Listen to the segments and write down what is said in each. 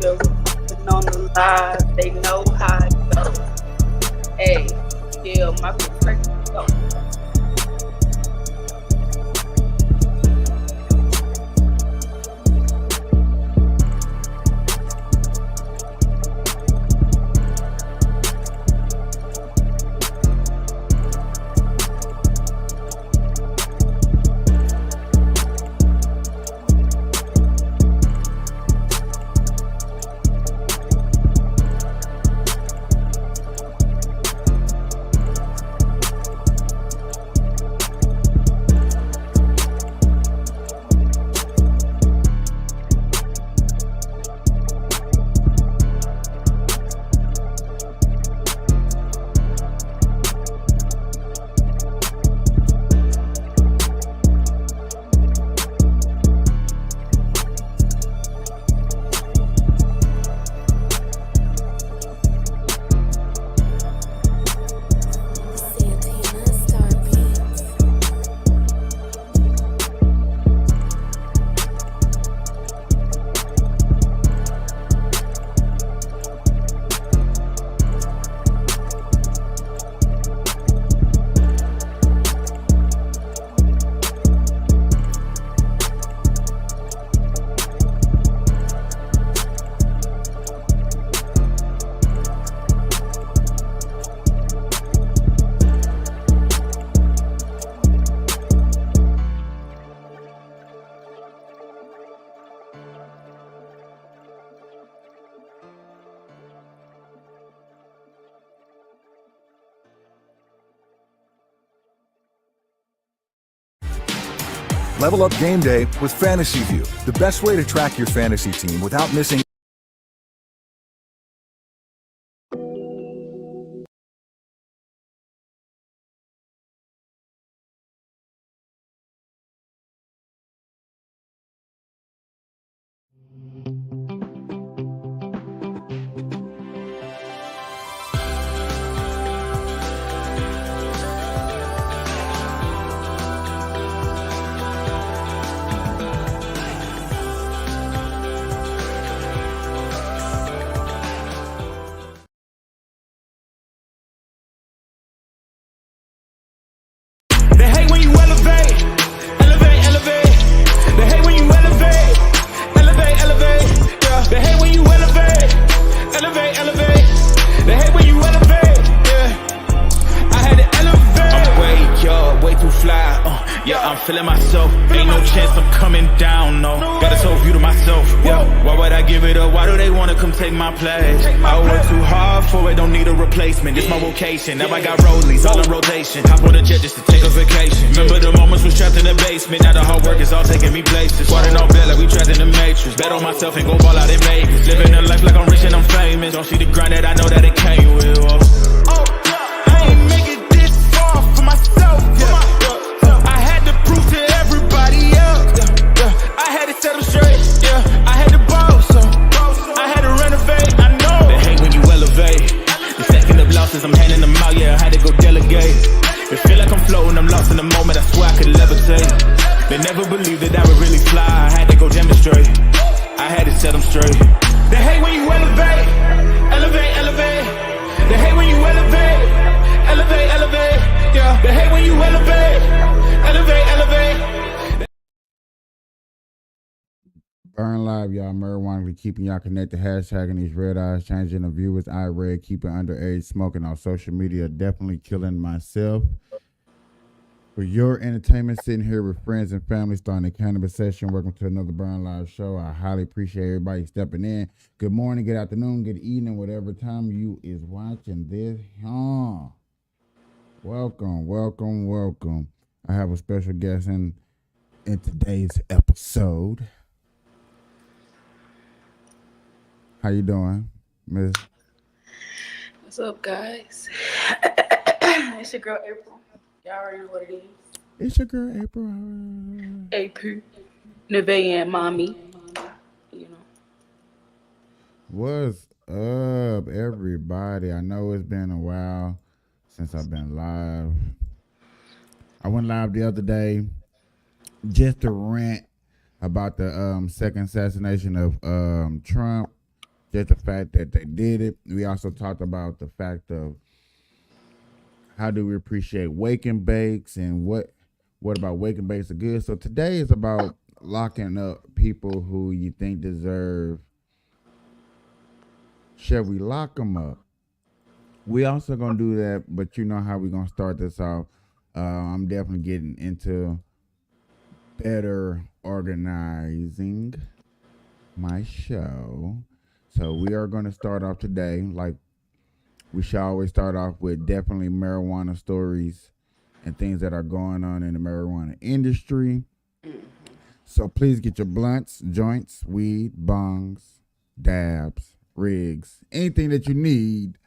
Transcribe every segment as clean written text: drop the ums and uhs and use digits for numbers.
You're reporting on the live. They know how it goes. Hey, yeah, my perspective. Go. Level up game day with Fantasy View, the best way to track your fantasy team without missing. They hate when you elevate, elevate, elevate. They hate when you elevate, elevate, elevate. Yeah. They hate when you elevate, elevate, elevate. They hate when you elevate. Yeah. I had to elevate. I'm way up, way too fly. Yeah, I'm feeling myself. Ain't no chance I'm coming down. No, got a soul view to myself. Yeah. Why would I give it up? Why do they wanna come take my place? I work too hard for it, don't need a replacement. This my vocation. Now I got rollies all in rotation. Hop on a jet just to take a vacation. Remember the moments was trapped in the basement. Now the hard work is all taking me places. Water no bed like we trapped in the matrix. Bet on myself and go ball out in Vegas. Living a life like I'm rich and I'm famous. Don't see the grind that I know that it came with. Oh, I ain't make it this far for myself. I had to prove to everybody else. I had to set them straight. I had to boss. I had to renovate. I know they hate when you elevate. The second of losses, I'm handing them out. Yeah, I had to go delegate. It feel like I'm floating, I'm lost in the moment. I swear I could levitate. They never believed that I would really fly. I had to go demonstrate. I had to set them straight. They hate when you elevate, elevate, elevate. They hate when you elevate, elevate, elevate. Yeah, they hate when you elevate, elevate, elevate. Burn Live, y'all. Marijuana keeping y'all connected. Hashtagging these red eyes, changing the viewers. I read, keeping underage, smoking on social media. Definitely killing myself. For your entertainment, sitting here with friends and family, starting a cannabis session. Welcome to another Burn Live show. I highly appreciate everybody stepping in. Good morning, good afternoon, good evening, whatever time you is watching this. Welcome, welcome, welcome. I have a special guest in today's episode. How you doing, Miss? What's up, guys? It's your girl April. Y'all already know what it is. It's your girl April. AP, Nevaeh and Mommy. You know. What's up, everybody? I know it's been a while since I've been live. I went live the other day just to rant about the second assassination of Trump. just the fact that they did it. We also talked about the fact of how do we appreciate wake and bakes and what about wake and bakes are good. So today is about locking up people who you think deserve. Shall we lock them up? We also gonna do that, but you know how we gonna start this off. I'm definitely getting into better organizing my show. So we are gonna start off today like we should always start off with definitely marijuana stories and things that are going on in the marijuana industry. So please get your blunts, joints, weed, bongs, dabs, rigs, anything that you need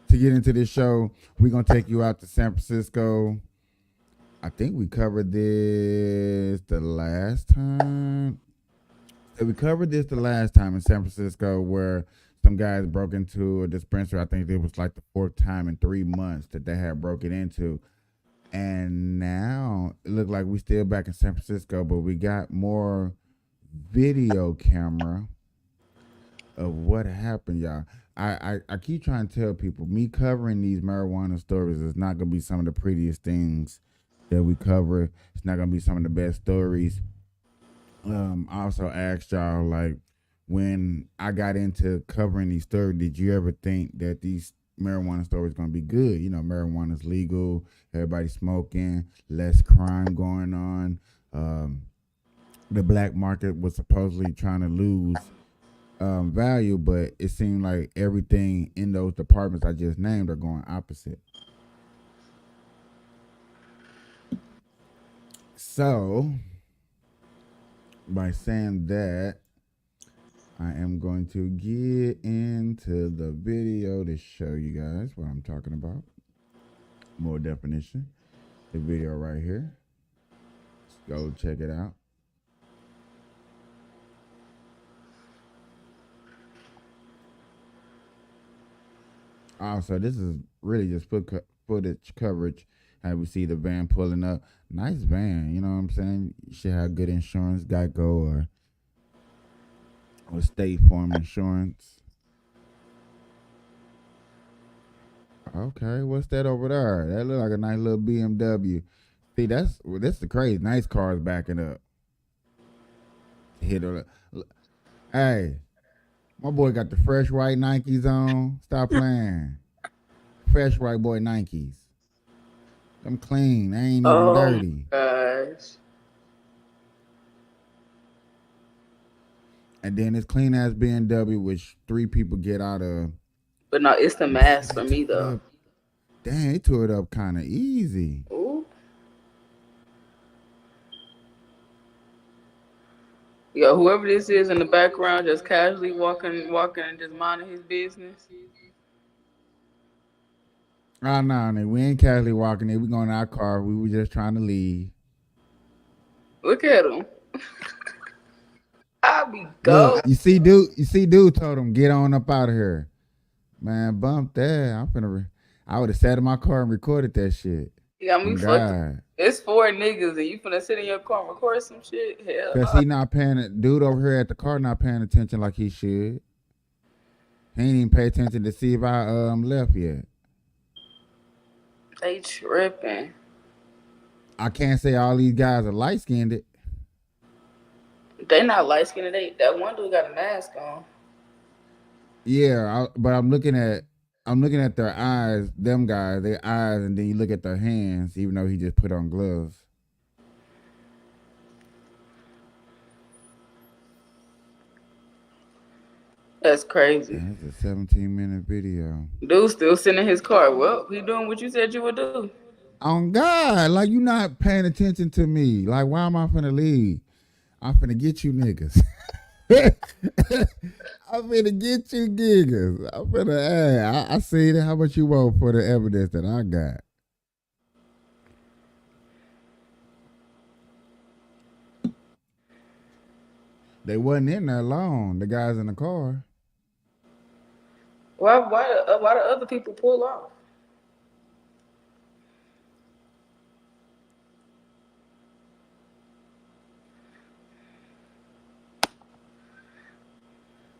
to get into this show. We're going to take you out to San Francisco. I think we covered this the last time. We covered this the last time in San Francisco where some guys broke into a dispensary. I think it was like the fourth time in 3 months that they had broken into. And now it looked like we still back in San Francisco, but we got more video camera of what happened, y'all. I keep trying to tell people, me covering these marijuana stories is not going to be some of the prettiest things that we cover. It's not going to be some of the best stories. I also asked y'all, like, when I got into covering these stories, did you ever think that these marijuana stories going to be good? You know, marijuana's legal, everybody smoking, less crime going on. The black market was supposedly trying to lose value, but it seemed like everything in those departments I just named are going opposite. So, by saying that, I am going to get into the video to show you guys what I'm talking about. More definition. The video right here. Let's go check it out. Also, this is really just footage coverage. How we see the van pulling up. Nice van, you know what I'm saying? You should have good insurance, Geico or State Farm Insurance. Okay, what's that over there? That look like a nice little BMW. See, that's the crazy. Nice cars backing up. Hit her. Hey, my boy got the fresh white Nikes on. Stop playing. Fresh white boy Nikes. Them clean. They ain't even dirty. Gosh. And then this clean ass BMW, which 3 people get out of. But no, it's the mask for me though. Dang, they tore it up kind of easy. Ooh. Yo, whoever this is in the background, just casually walking and just minding his business. Oh, no, nigga, we ain't casually walking in. We going in our car. We were just trying to leave. Look at him. I be go. Look, you see, dude told him get on up out of here. Man, bump that. I would have sat in my car and recorded that shit. You got me fucked. It's 4 niggas and you finna sit in your car and record some shit? Hell. Cause he not paying. Dude over here at the car not paying attention like he should. He ain't even pay attention to see if I left yet. They tripping. I can't say all these guys are light skinned. They not light skinned. That one dude got a mask on. Yeah, but I'm looking at their eyes, them guys, their eyes, and then you look at their hands, even though he just put on gloves. That's crazy. Yeah, it's a 17-minute video. Dude still sitting in his car. Well, he doing what you said you would do. On God, like you not paying attention to me. Like, why am I finna leave? I'm finna get you niggas. I'm finna get you niggas. I'm finna, I see how much you want for the evidence that I got. They wasn't in there long, the guys in the car. Why do other people pull off?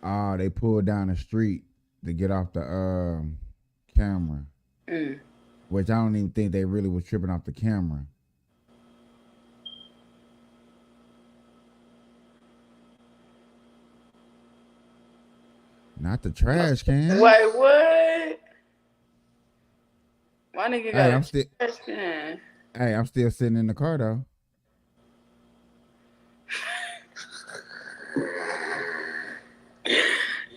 they pulled down the street to get off the camera, which I don't even think they really was tripping off the camera. Not the trash can. Wait, what? My nigga got I'm a trash can. Hey, I'm still sitting in the car though.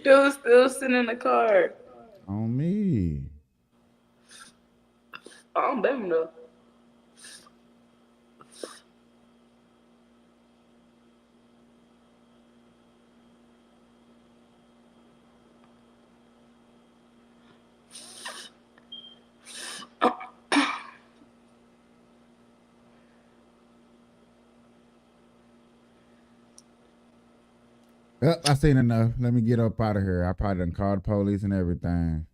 Dude still sitting in the car. On me. I don't blame him though. Yep, I seen enough. Let me get up out of here. I probably done called the police and everything.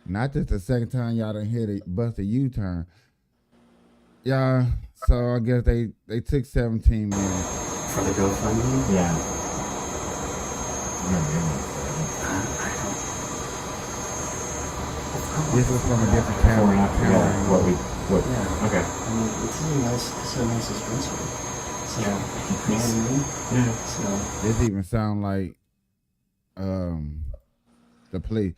Not just the second time y'all done hit a bust a U-turn. Yeah, so I guess they took 17 minutes. For the GoFundMe? Yeah. This was from a different camera. Yeah. What? Yeah. Okay. I mean, it's a nice dispensary. So, you know what I mean? Yeah. So, This even sound like the police.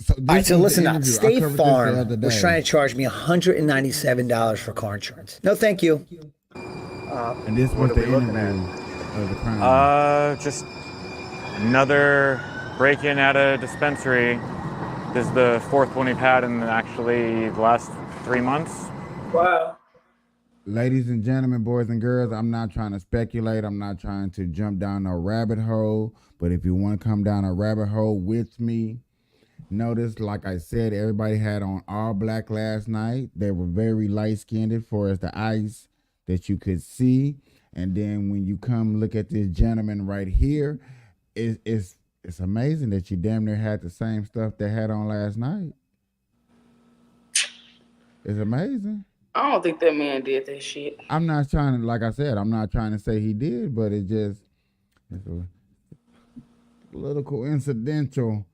So All right, so listen up. up. State Farm was trying to charge me $197 for car insurance. No, thank you. And this was the interview of the crime. Just another break-in at a dispensary. This is the fourth one we've had in actually the last 3 months. Wow. Ladies and gentlemen, boys and girls, I'm not trying to speculate. I'm not trying to jump down a rabbit hole. But if you want to come down a rabbit hole with me, notice, like I said, everybody had on all black last night. They were very light-skinned for as the ice that you could see. And then when you come look at this gentleman right here, it's amazing that you damn near had the same stuff they had on last night. It's amazing. I don't think that man did that shit. I'm not trying to, like I said, I'm not trying to say he did, but it's a little coincidental.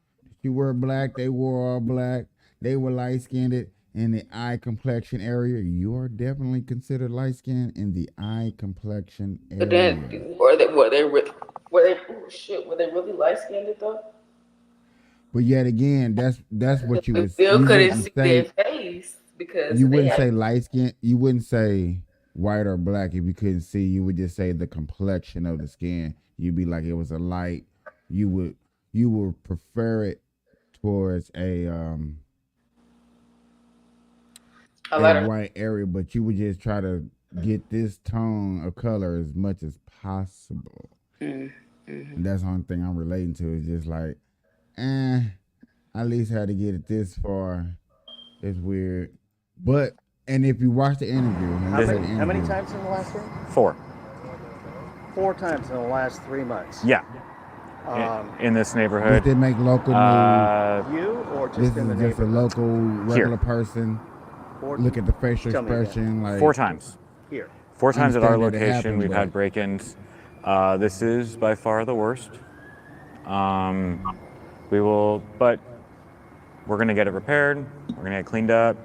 You were black, they wore all black, they were light-skinned in the eye complexion area. You are definitely considered light-skinned in the eye complexion area. But then, were they really light skinned though? But yet again, that's what you would Still you couldn't wouldn't see say. their face because You they wouldn't had- say light skin. You wouldn't say white or black if you couldn't see. You would just say the complexion of the skin. You'd be like it was a light. You would prefer it towards a white area, but you would just try to get this tone of color as much as possible. And that's the only thing I'm relating to is just like, I at least had to get it this far. It's weird. But, and if you watch the interview. How many times in the last year? 4. 4 times in the last 3 months. Yeah. In this neighborhood. Did they make local news? You or just This in the is just a neighborhood? local, regular person. Look at the facial Tell me again. expression. Like 4 times. Here. 4 times at our understand that it location. happened, We've but- had break-ins. This is by far the worst. But we're gonna get it repaired. We're gonna get it cleaned up.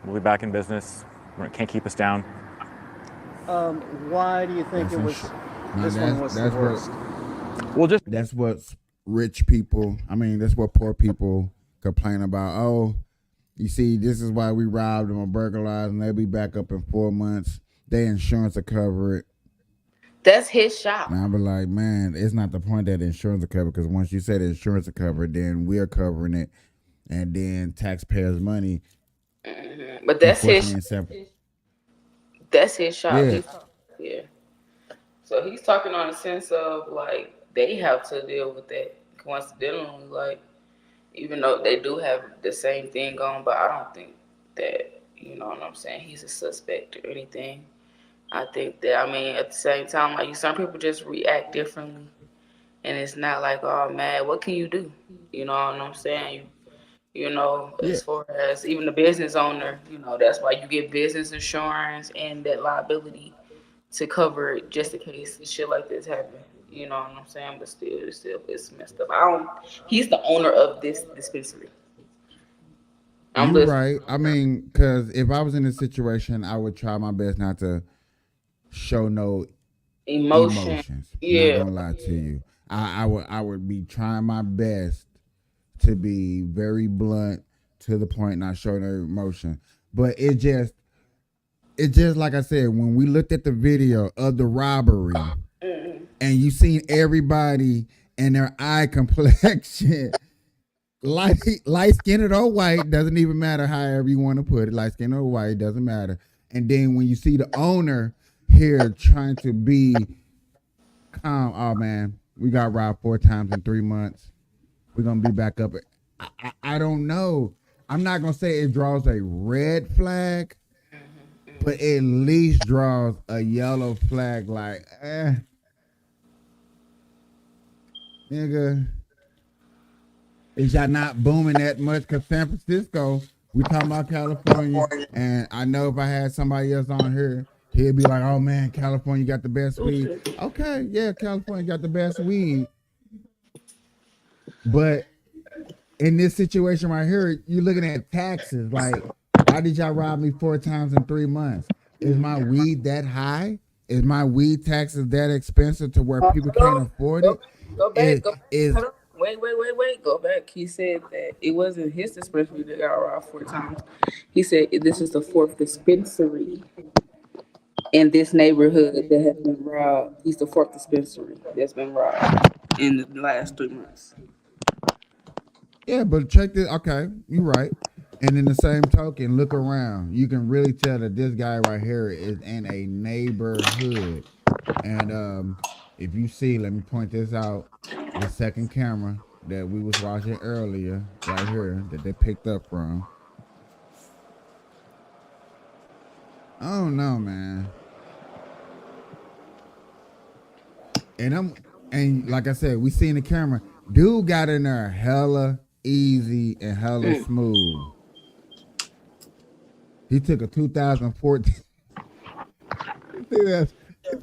We'll be back in business. Can't keep us down. Why do you think it was? This one was the worst. That's what rich people, that's what poor people complain about. Oh, you see, this is why we robbed them or burglarized and they'll be back up in 4 months. Their insurance will cover it. That's his shop. And I'll be like, man, it's not the point that the insurance will cover, because once you say the insurance will cover it, then we're covering it. And then taxpayers' money. But that's his shop. Yeah. Yeah. So he's talking on the sense of like they have to deal with that coincidentally, like even though they do have the same thing going, but I don't think that, you know what I'm saying, he's a suspect or anything. I think that, at the same time, like some people just react differently, and it's not like, oh man, what can you do? You know what I'm saying? You know, Yeah. as far as even the business owner, you know, that's why you get business insurance and that liability to cover it just in case shit like this happen. You know what I'm saying? But still, it's messed up. I don't. He's the owner of this dispensary. I'm You listening. right. I mean, because if I was in this situation, I would try my best not to show no Emotion. emotions. Not Yeah. gonna lie to you. I would be trying my best to be very blunt to the point, not show no emotion. But it just like I said, when we looked at the video of the robbery and you seen everybody and their eye complexion, light skinned or white, doesn't even matter however you want to put it, light skinned or white, doesn't matter. And then when you see the owner here trying to be calm, oh man, we got robbed 4 times in 3 months. We're gonna be back up. I don't know. I'm not gonna say it draws a red flag, but at least draws a yellow flag. Like, nigga, is y'all not booming that much? Cause San Francisco, we talking about California, and I know if I had somebody else on here, he'd be like, "Oh man, California got the best weed." Okay, yeah, California got the best weed, but in this situation right here, you're looking at taxes. Like, why did y'all rob me 4 times in 3 months? Is my weed that high? Is my weed taxes that expensive to where people can't afford it? Go back. Go back. Is Hold on. Wait. Go back. He said that it wasn't his dispensary that got robbed 4 times. He said this is the 4th dispensary in this neighborhood that has been robbed. He's the 4th dispensary that's been robbed in the last 3 months. yeah, but check this. Okay, you're right. And in the same token, look around. You can really tell that this guy right here is in a neighborhood. And if you see, let me point this out. The second camera that we was watching earlier, right here, that they picked up from. I don't know, man. And like I said, we seen the camera. Dude got in there hella easy and hella smooth. He took a 2014. He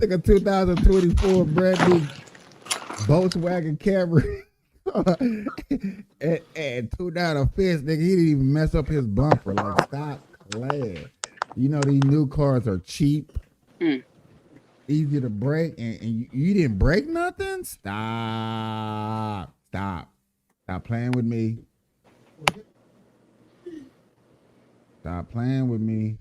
took a 2024 brand new Volkswagen Camry and threw down a fence, nigga. He didn't even mess up his bumper. Like, stop playing. You know these new cars are cheap, easy to break, and you didn't break nothing? Stop playing with me. Stop playing with me.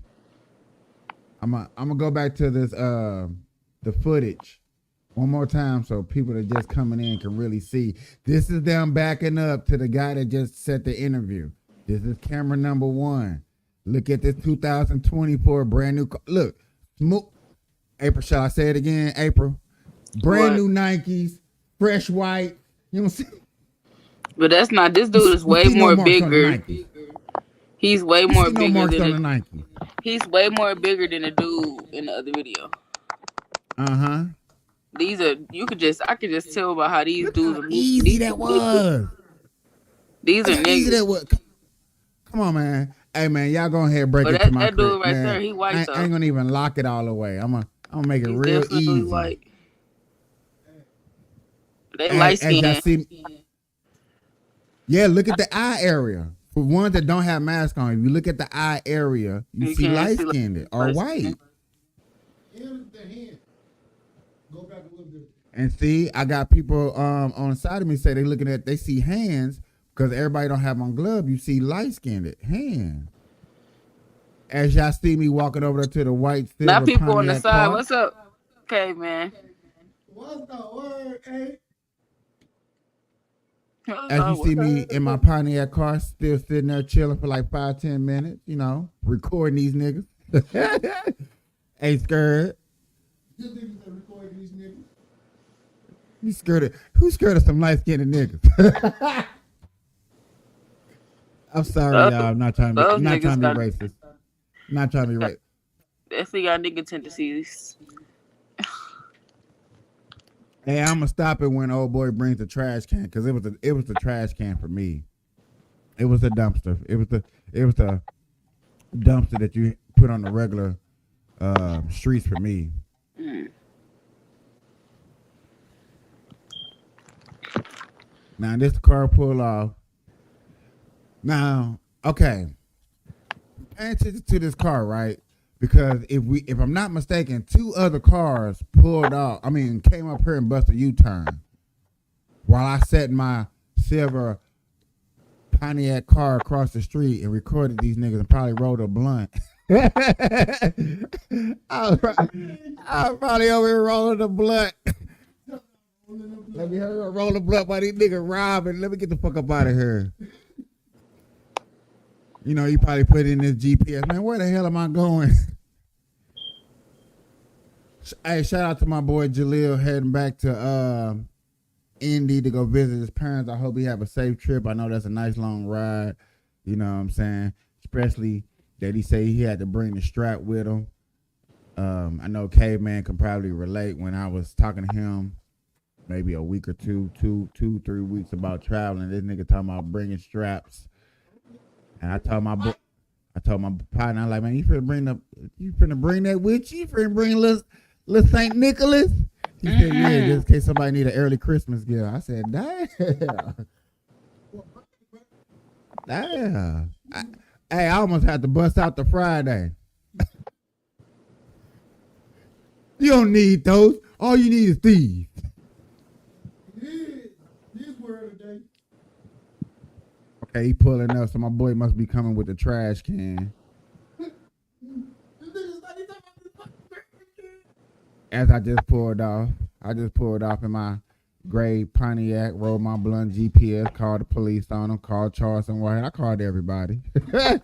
I'm gonna go back to this the footage one more time so people that just coming in can really see. This is them backing up to the guy that just set the interview. This is camera number 1. Look at this 2024 brand new car. Look, smooth. April, shall I say it again? April. Brand new Nikes, fresh white. You know what I'm saying? But that's not. This dude is way more bigger. He's way more bigger than the Nike. He's way more bigger than the dude in the other video. These are I could just tell by how these dudes are easy that was. These are easy niggas. that was. Come on, man. Hey man, y'all go ahead and break it that, to my that dude crib, right man. there, he white. I ain't gonna even lock it all the way. I'm gonna make it He's real definitely easy. white. They light skin. Yeah, look at the eye area. For ones that don't have masks on, if you look at the eye area, you see light skinned or white. And see, I got people on the side of me say they see hands because everybody don't have on glove. You see light skinned hands. As y'all see me walking over there to the white silver Not people on the Pontiac side. car. What's up? Okay, man. What's the word, eh? As you see me in my Pontiac car, still sitting there chilling for like 5-10 minutes, you know, recording these niggas. Ain't scared. Recording these niggas. You scared of who's scared of some light-skinned niggas? I'm sorry, y'all. I'm not trying to be racist. I'm not trying to be racist. They still got nigga tendencies. Hey, I'm gonna stop it when old boy brings the trash can because it was the trash can for me. It was a dumpster. It was the dumpster that you put on the regular streets for me. Now this car pull off. Now, okay. Pay attention to this car, right? Because if I'm not mistaken, 2 other cars pulled off. I mean, came up here and busted a U-turn. While I sat in my silver Pontiac car across the street and recorded these niggas and probably rolled a blunt. I was probably over here rolling a blunt. Let me hurry up, roll a blunt while these niggas robbing. Let me get the fuck up out of here. You know, you probably put in this GPS. Man, where the hell am I going? Hey, shout out to my boy Jaleel heading back to Indy to go visit his parents. I hope he have a safe trip. I know that's a nice long ride. You know what I'm saying? Especially that he say he had to bring the strap with him. I know Caveman can probably relate when I was talking to him maybe a week or 3 weeks about traveling. This nigga talking about bringing straps. And I told my partner, I'm like, man, you finna bring that with you? You finna bring little St. Nicholas? He said, yeah, just in case somebody need an early Christmas gift. I said, damn. Damn. I almost had to bust out the Friday. You don't need those. All you need is these. Okay, he pulling up, so my boy must be coming with the trash can. As I just pulled off in my gray Pontiac, rolled my blunt GPS, called the police on him, called Charleston White. I called everybody. And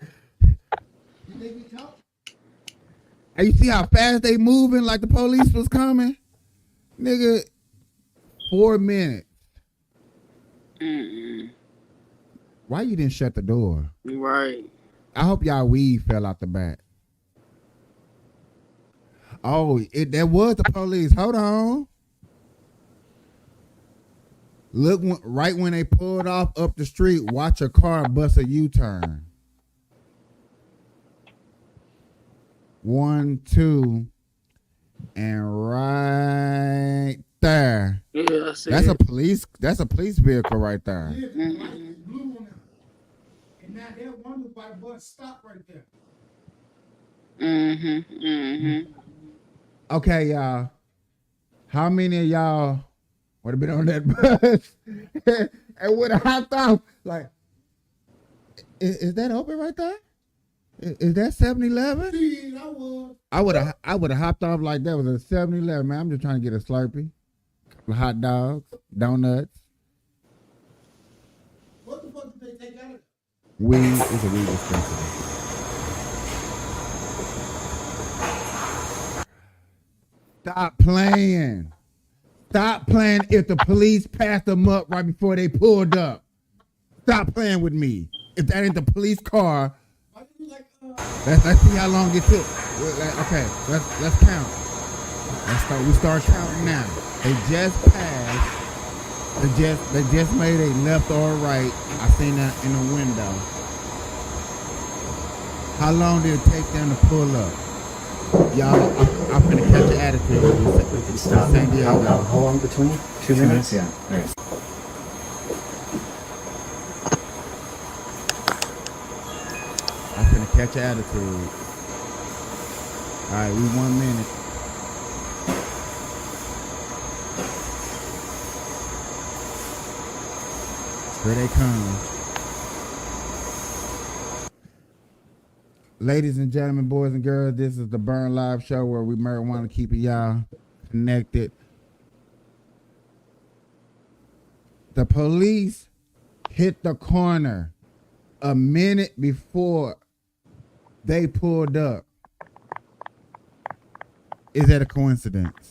you see how fast they moving like the police was coming? Nigga, 4 minutes. Why you didn't shut the door? Right. I hope y'all weed fell out the back. Oh, that was the police. Hold on. Look, right when they pulled off up the street, watch a car bust a U-turn. 1, 2, and right there. Yeah, That's a police vehicle right there. And now that one white bus stop right there. Okay, y'all. How many of y'all would have been on that bus and would have hopped off? Like, is that open right there? Is that 7-Eleven? I would have hopped off like that was a 7-Eleven, man. I'm just trying to get a Slurpee, couple of hot dogs, donuts. What the fuck did they take out of it? Weed is a weed dispensary. Stop playing. Stop playing if the police passed them up right before they pulled up. Stop playing with me. If that ain't the police car, let's see how long it took. Okay, let's count. We start counting now. They just passed. They just made a left or a right. I seen that in the window. How long did it take them to pull up? Y'all, I'm finna catch an attitude. Stop. San Diego. How long between? 2 minutes? Yeah. All right. I'm finna catch an attitude. All right, we 1 minute. Here they come. Ladies and gentlemen, boys and girls, this is the Burn Live Show where we marijuana keeping y'all connected. The police hit the corner a minute before they pulled up. Is that a coincidence?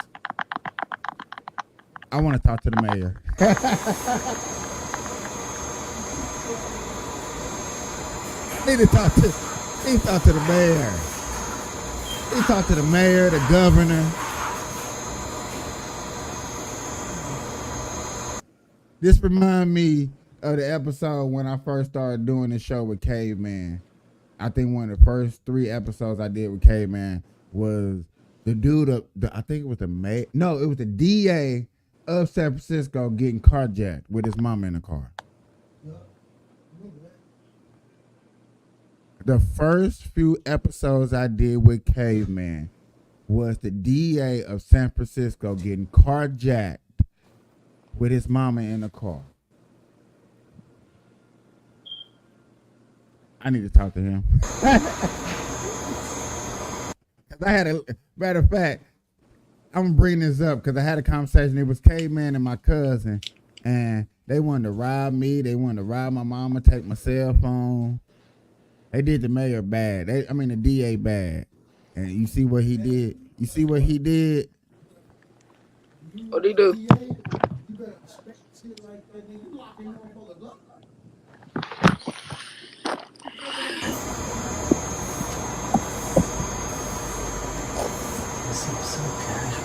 I want to talk to the mayor. Need to talk to the mayor. He talked to the mayor, the governor. This remind me of the episode when I first started doing the show with Caveman. I think one of the first 3 episodes I did with Caveman was the dude I think it was it was the DA of San Francisco getting carjacked with his mama in the car. The first few episodes I did with Caveman was the DA of San Francisco getting carjacked with his mama in the car. I need to talk to him. I had a matter of fact, I'm gonna bring this up because I had a conversation. It was Caveman and my cousin, and they wanted to rob me. They wanted to rob my mama, take my cell phone. They did the mayor bad. The DA bad. And you see what he did? You see what he did? What'd he do? This seems so casual.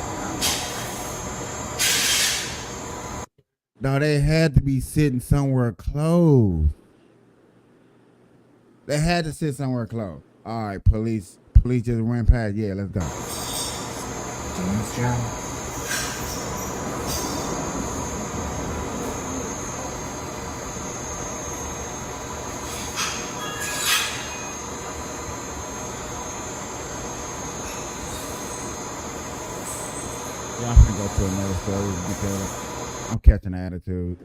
No, they had to be sitting somewhere close. They had to sit somewhere close. All right, police just ran past. Yeah, let's go. Doing his job. Yeah, I'm gonna go to another story because I'm catching attitude.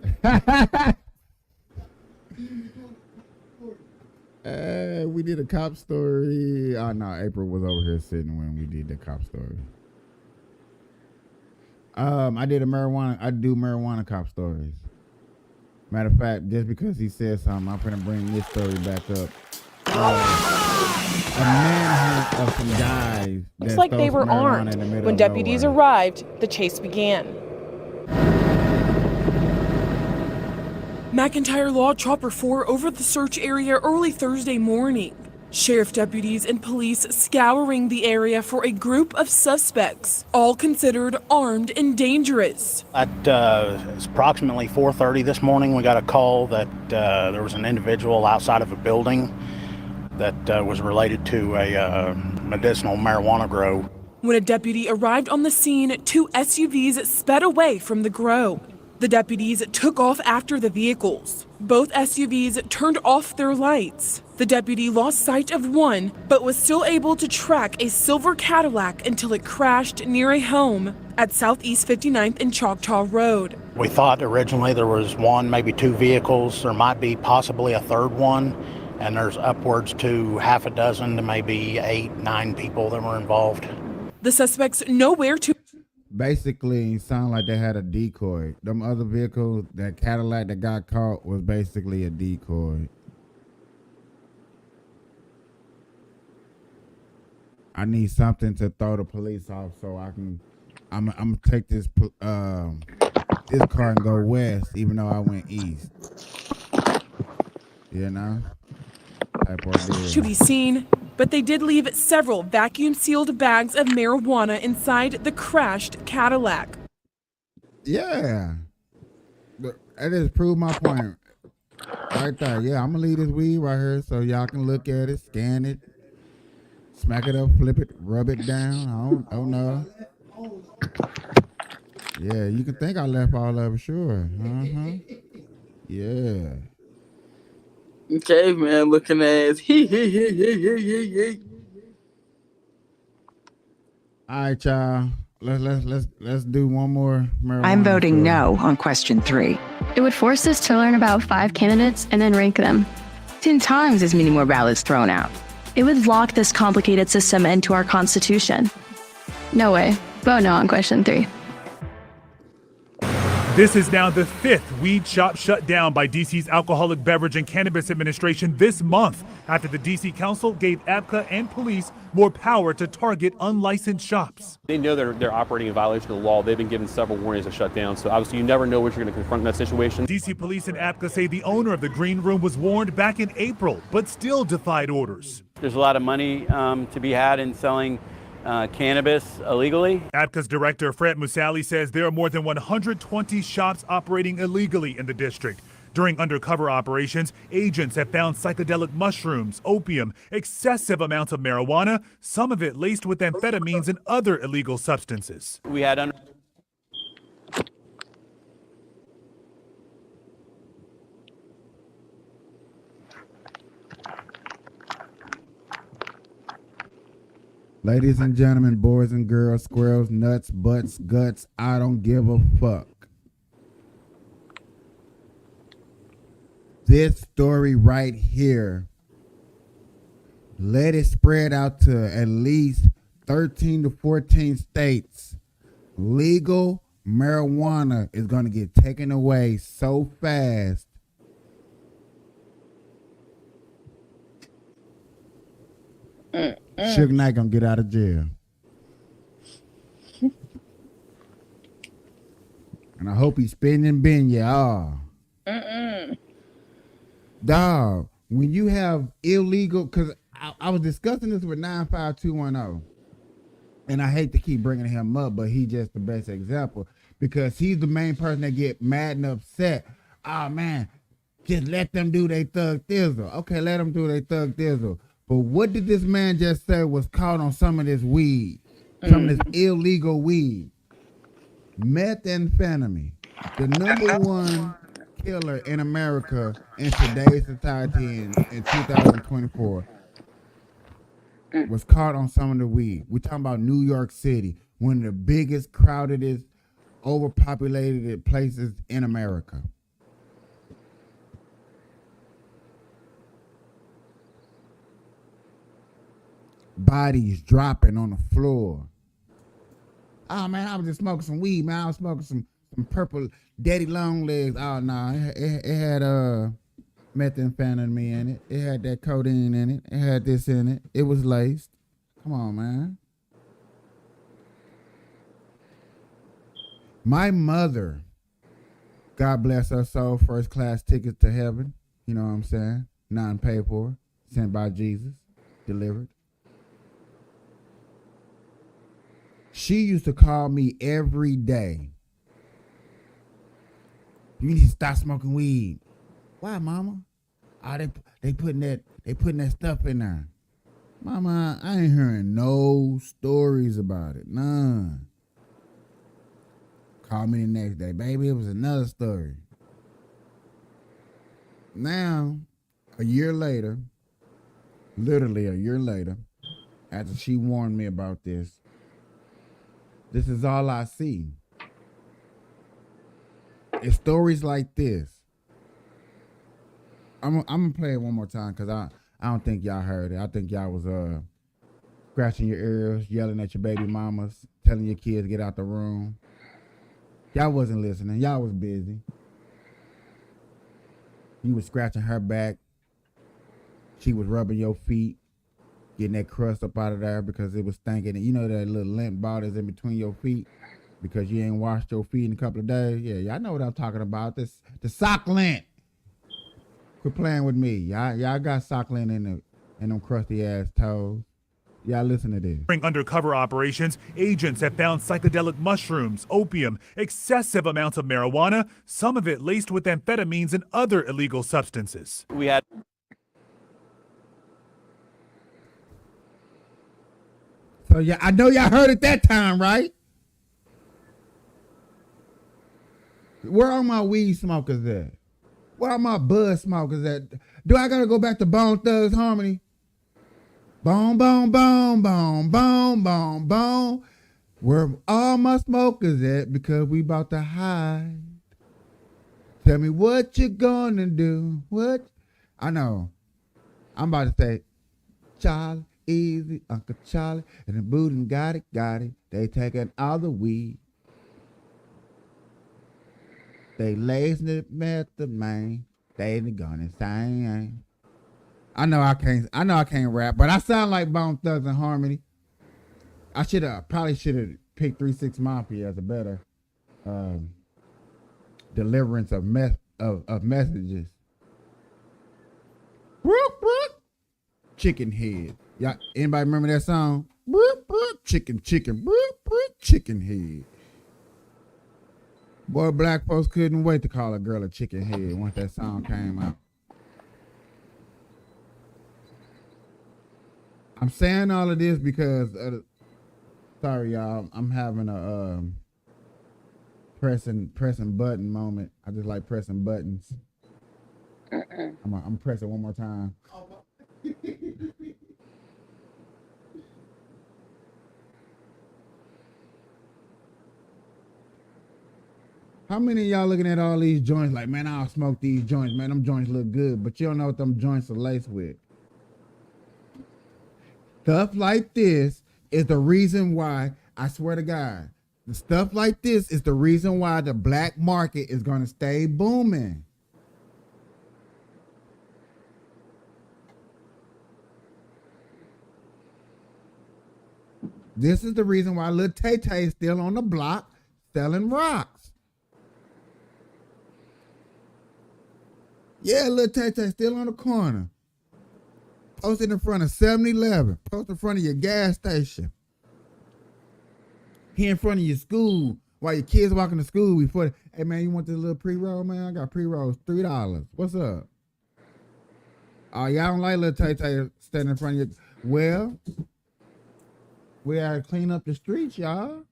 We did a cop story. Oh no, April was over here sitting when we did the cop story. I do marijuana cop stories. Matter of fact, just because he said something, I'm gonna bring this story back up. A manhunt of some guys. Looks like they were armed. When deputies arrived, the chase began. McIntyre Law Chopper 4 over the search area early Thursday morning. Sheriff deputies and police scouring the area for a group of suspects, all considered armed and dangerous. At approximately 4:30 this morning, we got a call that there was an individual outside of a building that was related to a medicinal marijuana grow. When a deputy arrived on the scene, 2 SUVs sped away from the grow. The deputies took off after the vehicles. Both SUVs turned off their lights. The deputy lost sight of one, but was still able to track a silver Cadillac until it crashed near a home at Southeast 59th and Choctaw Road. We thought originally there was 1, maybe 2 vehicles. There might be possibly a third one, and there's upwards to half a dozen to maybe 8, 9 people that were involved. The suspects nowhere to. Basically, it sounded like they had a decoy. Them other vehicles, that Cadillac that got caught was basically a decoy. I need something to throw the police off so I can. I'm gonna take this car and go west, even though I went east. You know. To be seen, but they did leave several vacuum-sealed bags of marijuana inside the crashed Cadillac. Yeah, that just proved my point right there. Yeah, I'm gonna leave this weed right here so y'all can look at it, scan it, smack it up, flip it, rub it down. I don't know. Yeah, you can think I left all of it, sure. Yeah. Caveman looking ass. All right, y'all. Let's do one more marijuana. I'm voting no on question 3. It would force us to learn about 5 candidates and then rank them. 10 times as many more ballots thrown out. It would lock this complicated system into our Constitution. No way. Vote no on question 3. This is now the 5th weed shop shut down by DC's Alcoholic Beverage and Cannabis Administration this month after the DC Council gave ABCA and police more power to target unlicensed shops. They know they're operating in violation of the law. They've been given several warnings to shut down, so obviously you never know what you're going to confront in that situation. DC police and ABCA say the owner of the Green Room was warned back in April, but still defied orders. There's a lot of money to be had in selling cannabis illegally. ABCA's director, Fred Musali, says there are more than 120 shops operating illegally in the district. During undercover operations, agents have found psychedelic mushrooms, opium, excessive amounts of marijuana, some of it laced with amphetamines and other illegal substances. We had Ladies and gentlemen, boys and girls, squirrels, nuts, butts, guts, I don't give a fuck. This story right here, let it spread out to at least 13 to 14 states. Legal marijuana is going to get taken away so fast. Suge Knight gonna get out of jail. And I hope he's spending Benya. Dog, when you have illegal, because I was discussing this with 95210, and I hate to keep bringing him up, but he's just the best example because he's the main person that get mad and upset. Oh man, just let them do their thug thizzle. Okay, let them do their thug thizzle. But what did this man just say was caught on some of this weed, some of this illegal weed? Methamphetamine, the number one killer in America in today's society in 2024, was caught on some of the weed. We're talking about New York City, one of the biggest, crowdedest, overpopulated places in America. Bodies dropping on the floor. Oh man, I was just smoking some weed, man. I was smoking some purple daddy long legs. Oh no, it had methamphetamine in it. It had that codeine in it. It had this in it. It was laced. Come on, man. My mother, God bless her soul, first class tickets to heaven. You know what I'm saying? Non-paid for, sent by Jesus, delivered. She used to call me every day. You need to stop smoking weed. Why, mama? Oh, they putting that stuff in there. Mama, I ain't hearing no stories about it. None. Call me the next day. Baby, it was another story. Now, a year later, literally a year later, after she warned me about this is all I see. It's stories like this. I'm gonna play it one more time because I don't think y'all heard it. I think y'all was scratching your ears, yelling at your baby mamas, telling your kids get out the room. Y'all wasn't listening. Y'all was busy. You was scratching her back. She was rubbing your feet, getting that crust up out of there because it was stinking. And you know that little lint ball that's in between your feet because you ain't washed your feet in a couple of days? Yeah, y'all know what I'm talking about. The sock lint. Quit playing with me. Y'all got sock lint in them crusty ass toes. Y'all listen to this. During undercover operations, agents have found psychedelic mushrooms, opium, excessive amounts of marijuana, some of it laced with amphetamines and other illegal substances. We had So yeah, I know y'all heard it that time, right? Where are my weed smokers at? Where are my bud smokers at? Do I gotta go back to Bone Thugs Harmony? Boom, boom, boom, boom, boom, boom, boom. Where all my smokers at? Because we about to hide. Tell me what you gonna do. What? I know. I'm about to say, Charlie, easy, Uncle Charlie, and the Bootin' got it. They taking all the weed. They lacing it with the man. They ain't gonna sing. I know I can't rap, but I sound like Bone Thugs and Harmony. I probably should have picked 3 6 Mafia as a better deliverance of messages. Whoop, whoop. Chicken head. Y'all, anybody remember that song? Whoop, whoop. Chicken, whoop, whoop. Chicken head. Boy, black folks couldn't wait to call a girl a chicken head once that song came out. I'm saying all of this because, sorry y'all, I'm having a pressing button moment. I just like pressing buttons. I'm pressing one more time. How many of y'all looking at all these joints like, man, I'll smoke these joints, man, them joints look good, but you don't know what them joints are laced with? Stuff like this is the reason why, I swear to God, the stuff like this is the reason why the black market is going to stay booming. This is the reason why Lil Tay Tay is still on the block selling rocks. Yeah, Lil Tay Tay still on the corner. Posted in front of 7-Eleven. Posted in front of your gas station. Here in front of your school while your kids walking to school before, hey man, you want this little pre-roll, man? I got pre-rolls, $3. What's up? Oh, y'all don't like Lil Tay Tay standing in front of you. Well, we gotta clean up the streets, y'all.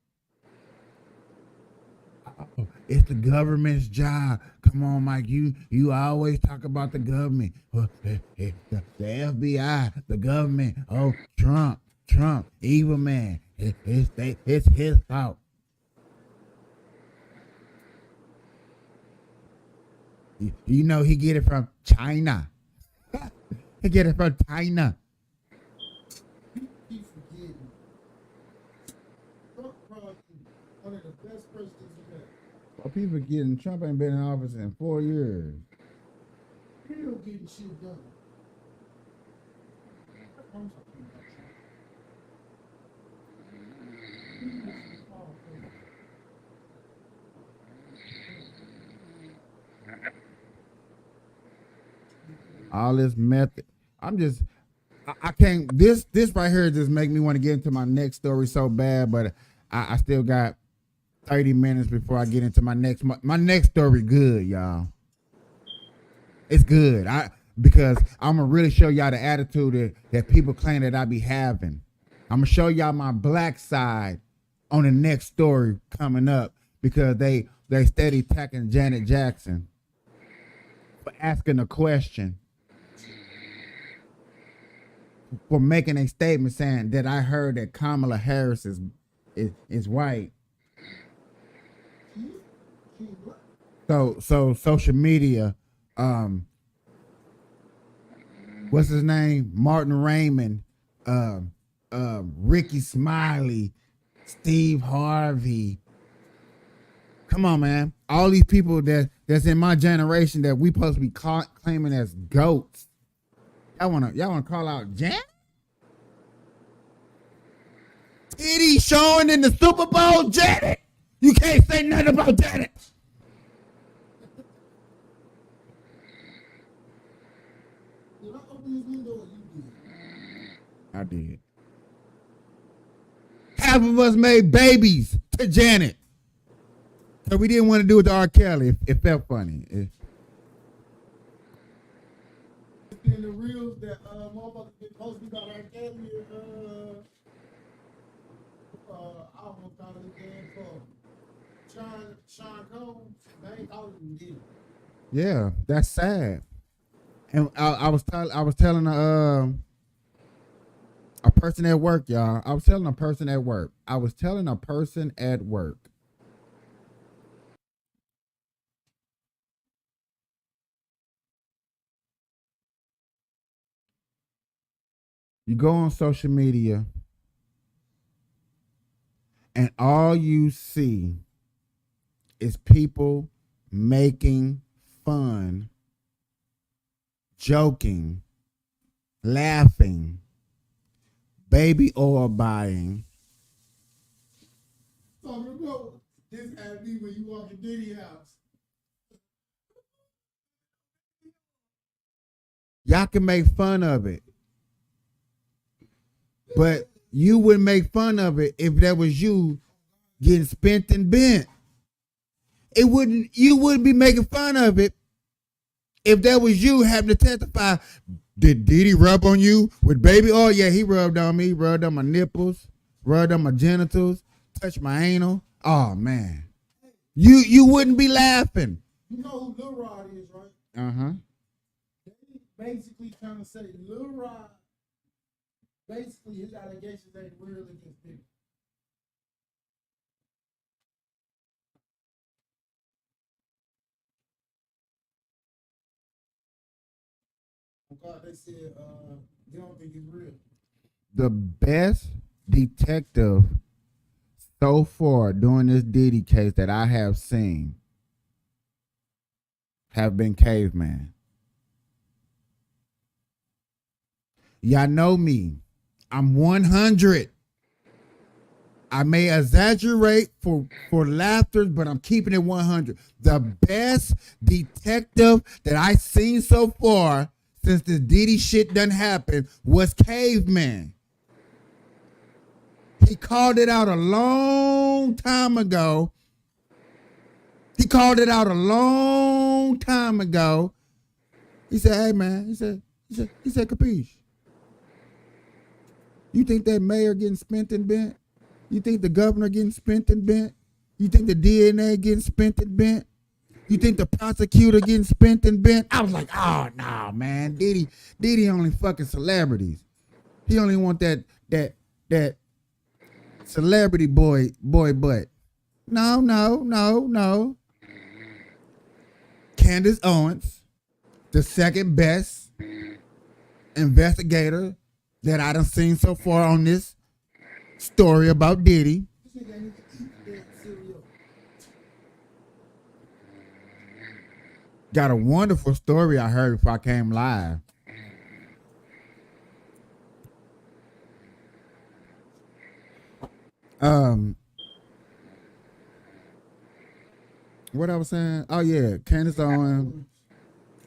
Oh, it's the government's job. Come on, Mike. You always talk about the government. The FBI, the government. Oh, Trump, evil man. It's his fault. You know he get it from China. He get it from China. Well, people getting Trump ain't been in office in 4 years. Still getting shit done. All this method. I can't, this right here just make me want to get into my next story so bad, but I still got 30 minutes before I get into my next story. Good, y'all. It's good. Because I'm gonna really show y'all the attitude that people claim that I be having. I'm gonna show y'all my black side on the next story coming up, because they steady attacking Janet Jackson for asking a question, for making a statement saying that I heard that Kamala Harris is white. So social media, what's his name? Martin Raymond, Ricky Smiley, Steve Harvey. Come on, man. All these people that's in my generation that we supposed to be claiming as goats. Y'all wanna call out Janet? Titty showing in the Super Bowl, Janet. You can't say nothing about Janet. I did. Half of us made babies to Janet. So we didn't want to do it to R. Kelly. It felt funny. In the reels that motherfuckers get posted about R. Kelly, I almost called it again for Sean Combs. They ain't calling him dead. Yeah, that's sad. And I was telling a person at work, y'all. I was telling a person at work. You go on social media and all you see is people making fun, joking, laughing, baby oil buying. So remember, this had me when you walk in Diddy's house. Y'all can make fun of it, but you wouldn't make fun of it if that was you getting spent and bent. you wouldn't be making fun of it if that was you having to testify. Did Diddy rub on you with baby oil? Yeah, he rubbed on me, rubbed on my nipples, rubbed on my genitals, touched my anal. Oh man. You wouldn't be laughing. You know who Lil Rod is, right? Uh-huh. They basically trying to say Lil Rod, basically his allegations ain't real against people. God, they said they don't think he's real. The best detective so far during this Diddy case that I have seen have been Caveman. Y'all know me. I'm 100. I may exaggerate for laughter, but I'm keeping it 100. The best detective that I've seen so far since this Diddy shit done happened was Caveman. He called it out a long time ago. He said, hey man, he said, capiche. You think that mayor getting spent and bent? You think the governor getting spent and bent? You think the DNA getting spent and bent? You think the prosecutor getting spent and bent? I was like, oh no, man. Diddy only fucking celebrities. He only want that celebrity boy butt. No. Candace Owens, the second best investigator that I done seen so far on this story about Diddy. Got a wonderful story I heard before I came live. What I was saying? Oh yeah, Candace Owens,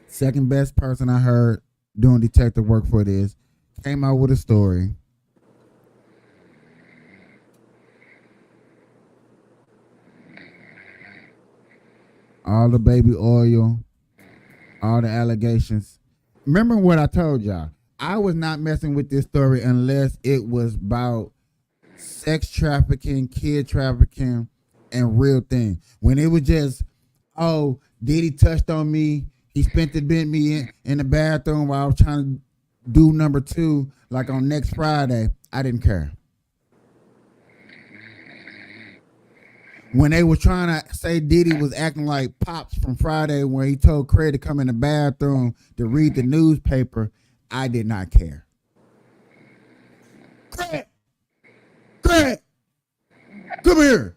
second best person I heard doing detective work for this, came out with a story. All the baby oil, all the allegations. Remember what I told y'all? I was not messing with this story unless it was about sex trafficking, kid trafficking, and real thing. When it was just, oh, Diddy touched on me, he spent and bent me in the bathroom while I was trying to do number 2, like on next Friday, I didn't care. When they were trying to say Diddy was acting like Pops from Friday when he told Craig to come in the bathroom to read the newspaper, I did not care. Craig, come here.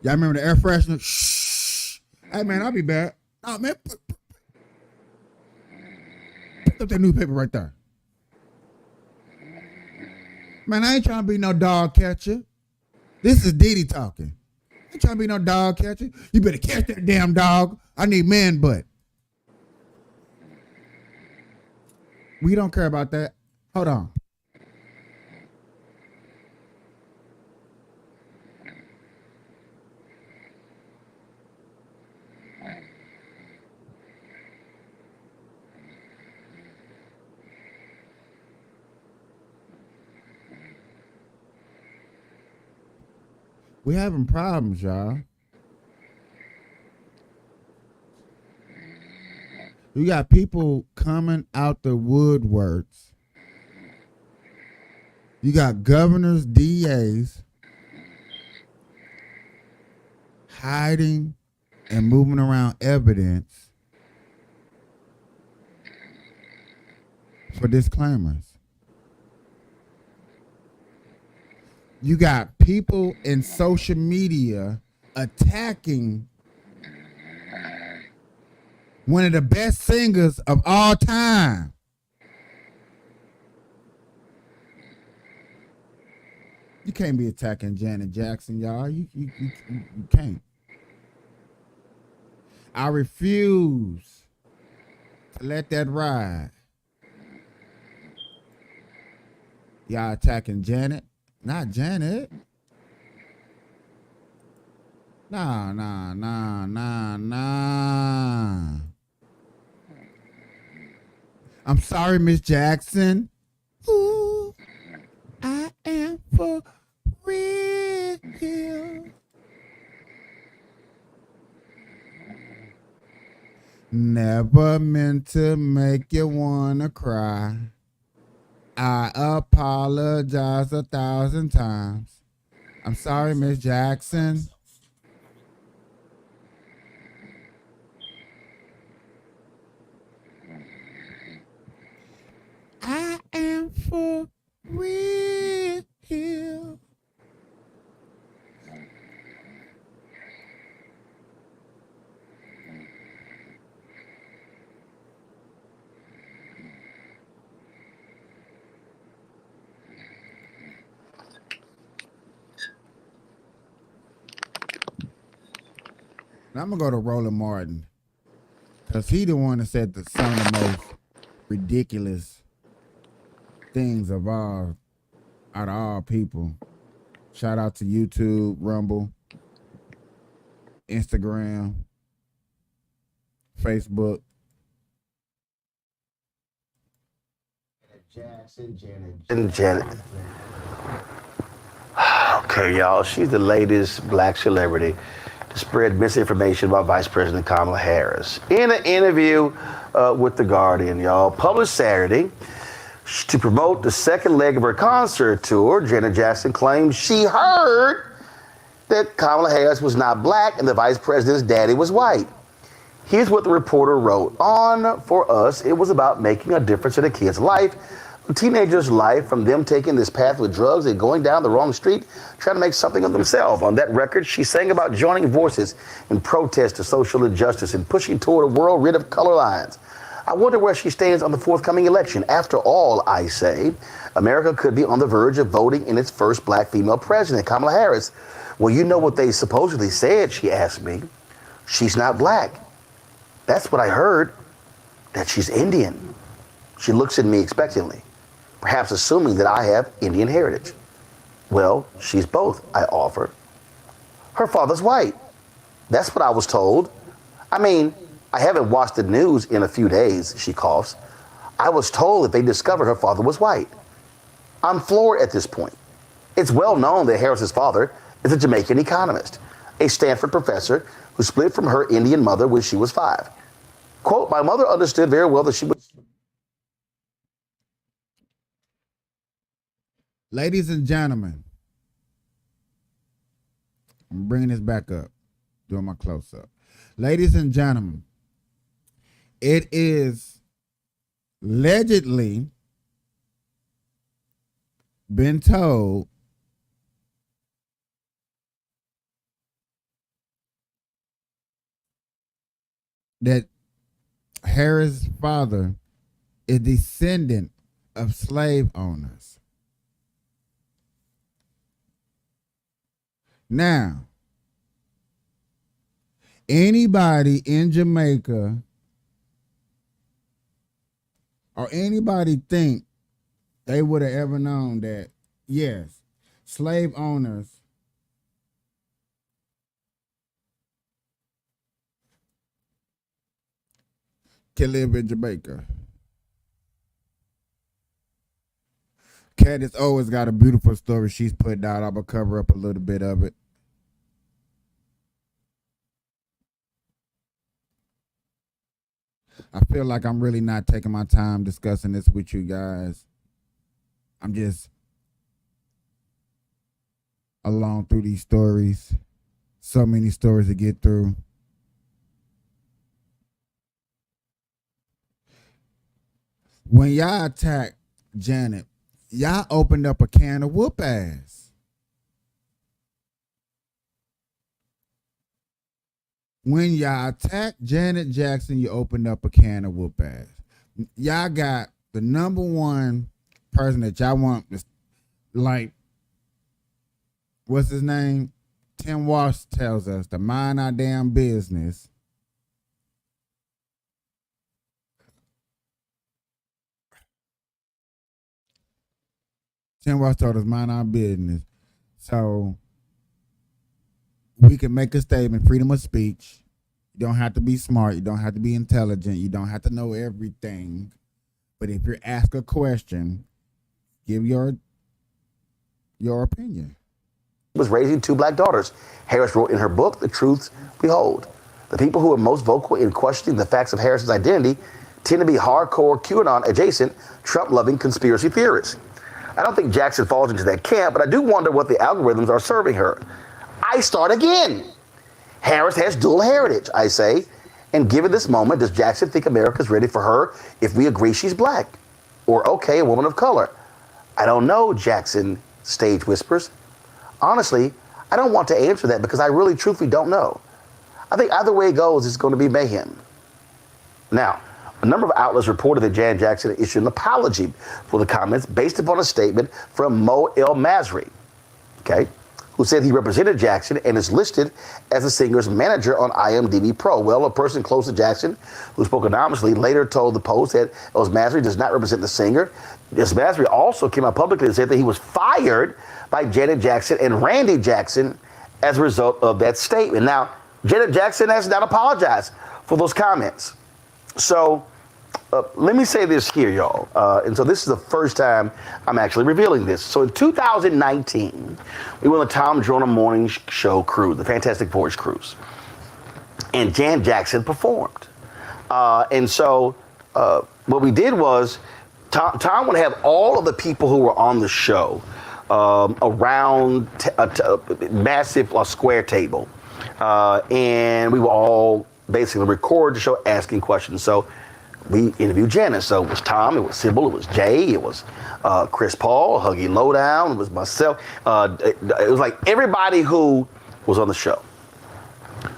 Y'all remember the air freshener? Shh. Hey, man, I'll be back. Oh, man. Put up that newspaper right there. Man, I ain't trying to be no dog catcher. This is Diddy talking. I ain't trying to be no dog catcher. You better catch that damn dog. I need man butt. We don't care about that. Hold on. We having problems, y'all. You got people coming out the woodworks. You got governors, DAs hiding and moving around evidence for disclaimers. You got people in social media attacking one of the best singers of all time. You can't be attacking Janet Jackson, y'all. You can't. I refuse to let that ride. Y'all attacking Janet. Not Janet. Nah. I'm sorry, Miss Jackson. Ooh, I am for real. Never meant to make you wanna cry. I apologize 1,000 times. I'm sorry, Miss Jackson. I am for real. Now I'm gonna go to Roland Martin, because he the one that said some of the most ridiculous things of all, out of all people. Shout out to YouTube, Rumble, Instagram, Facebook. Janet. Okay, y'all. She's the latest black celebrity to spread misinformation about Vice President Kamala Harris. In an interview with The Guardian, y'all, published Saturday, to promote the second leg of her concert tour, Janet Jackson claimed she heard that Kamala Harris was not black and the vice president's daddy was white. Here's what the reporter wrote. On For Us, it was about making a difference in a kid's life, a teenager's life, from them taking this path with drugs and going down the wrong street, trying to make something of themselves. On that record, she sang about joining voices in protest to social injustice and pushing toward a world rid of color lines. I wonder where she stands on the forthcoming election. After all, I say, America could be on the verge of voting in its first black female president, Kamala Harris. Well, you know what they supposedly said, she asked me. She's not black. That's what I heard, that she's Indian. She looks at me expectantly, perhaps assuming that I have Indian heritage. Well, she's both, I offer. Her father's white. That's what I was told. I mean, I haven't watched the news in a few days, she coughs. I was told that they discovered her father was white. I'm floored at this point. It's well known that Harris's father is a Jamaican economist, a Stanford professor who split from her Indian mother when she was 5. Quote, my mother understood very well that she was... Ladies and gentlemen, I'm bringing this back up, doing my close-up. Ladies and gentlemen, it is allegedly been told that Harris' father is descendant of slave owners. Now, anybody in Jamaica or anybody think they would have ever known that, yes, slave owners can live in Jamaica. Kat has always got a beautiful story she's put out. I'm going to cover up a little bit of it. I feel like I'm really not taking my time discussing this with you guys. I'm just along through these stories. So many stories to get through. When y'all attacked Janet, y'all opened up a can of whoop ass. When y'all attacked Janet Jackson, you opened up a can of whoop ass. Y'all got the number one person that y'all want, like, what's his name? Tim Walsh tells us to mind our damn business. Tim Walsh told us mind our business. So we can make a statement, freedom of speech. You don't have to be smart. You don't have to be intelligent. You don't have to know everything. But if you're asked a question, give your opinion. Was raising 2 black daughters. Harris wrote in her book, The Truth Behold. The people who are most vocal in questioning the facts of Harris's identity tend to be hardcore QAnon-adjacent, Trump-loving conspiracy theorists. I don't think Jackson falls into that camp, but I do wonder what the algorithms are serving her. I start again. Harris has dual heritage, I say. And given this moment, does Jackson think America's ready for her if we agree she's black? Or, okay, a woman of color? I don't know, Jackson stage whispers. Honestly, I don't want to answer that because I really truthfully don't know. I think either way it goes, it's going to be mayhem. Now, a number of outlets reported that Janet Jackson issued an apology for the comments based upon a statement from Mo El Masri, okay, who said he represented Jackson and is listed as the singer's manager on IMDb Pro. Well, a person close to Jackson who spoke anonymously later told the Post that El Masri does not represent the singer. El Masri also came out publicly and said that he was fired by Janet Jackson and Randy Jackson as a result of that statement. Now, Janet Jackson has not apologized for those comments. So let me say this here, y'all. And so this is the first time I'm actually revealing this. So in 2019, we went on the Tom Joyner Morning Show cruise, the Fantastic Voyage cruise. And Janet Jackson performed. And so what we did was Tom would have all of the people who were on the show around a massive square table. And we were all basically record the show asking questions. So we interviewed Janet. So it was Tom, it was Sybil, it was Jay, it was Chris Paul, Huggy Lowdown, it was myself. It was like everybody who was on the show.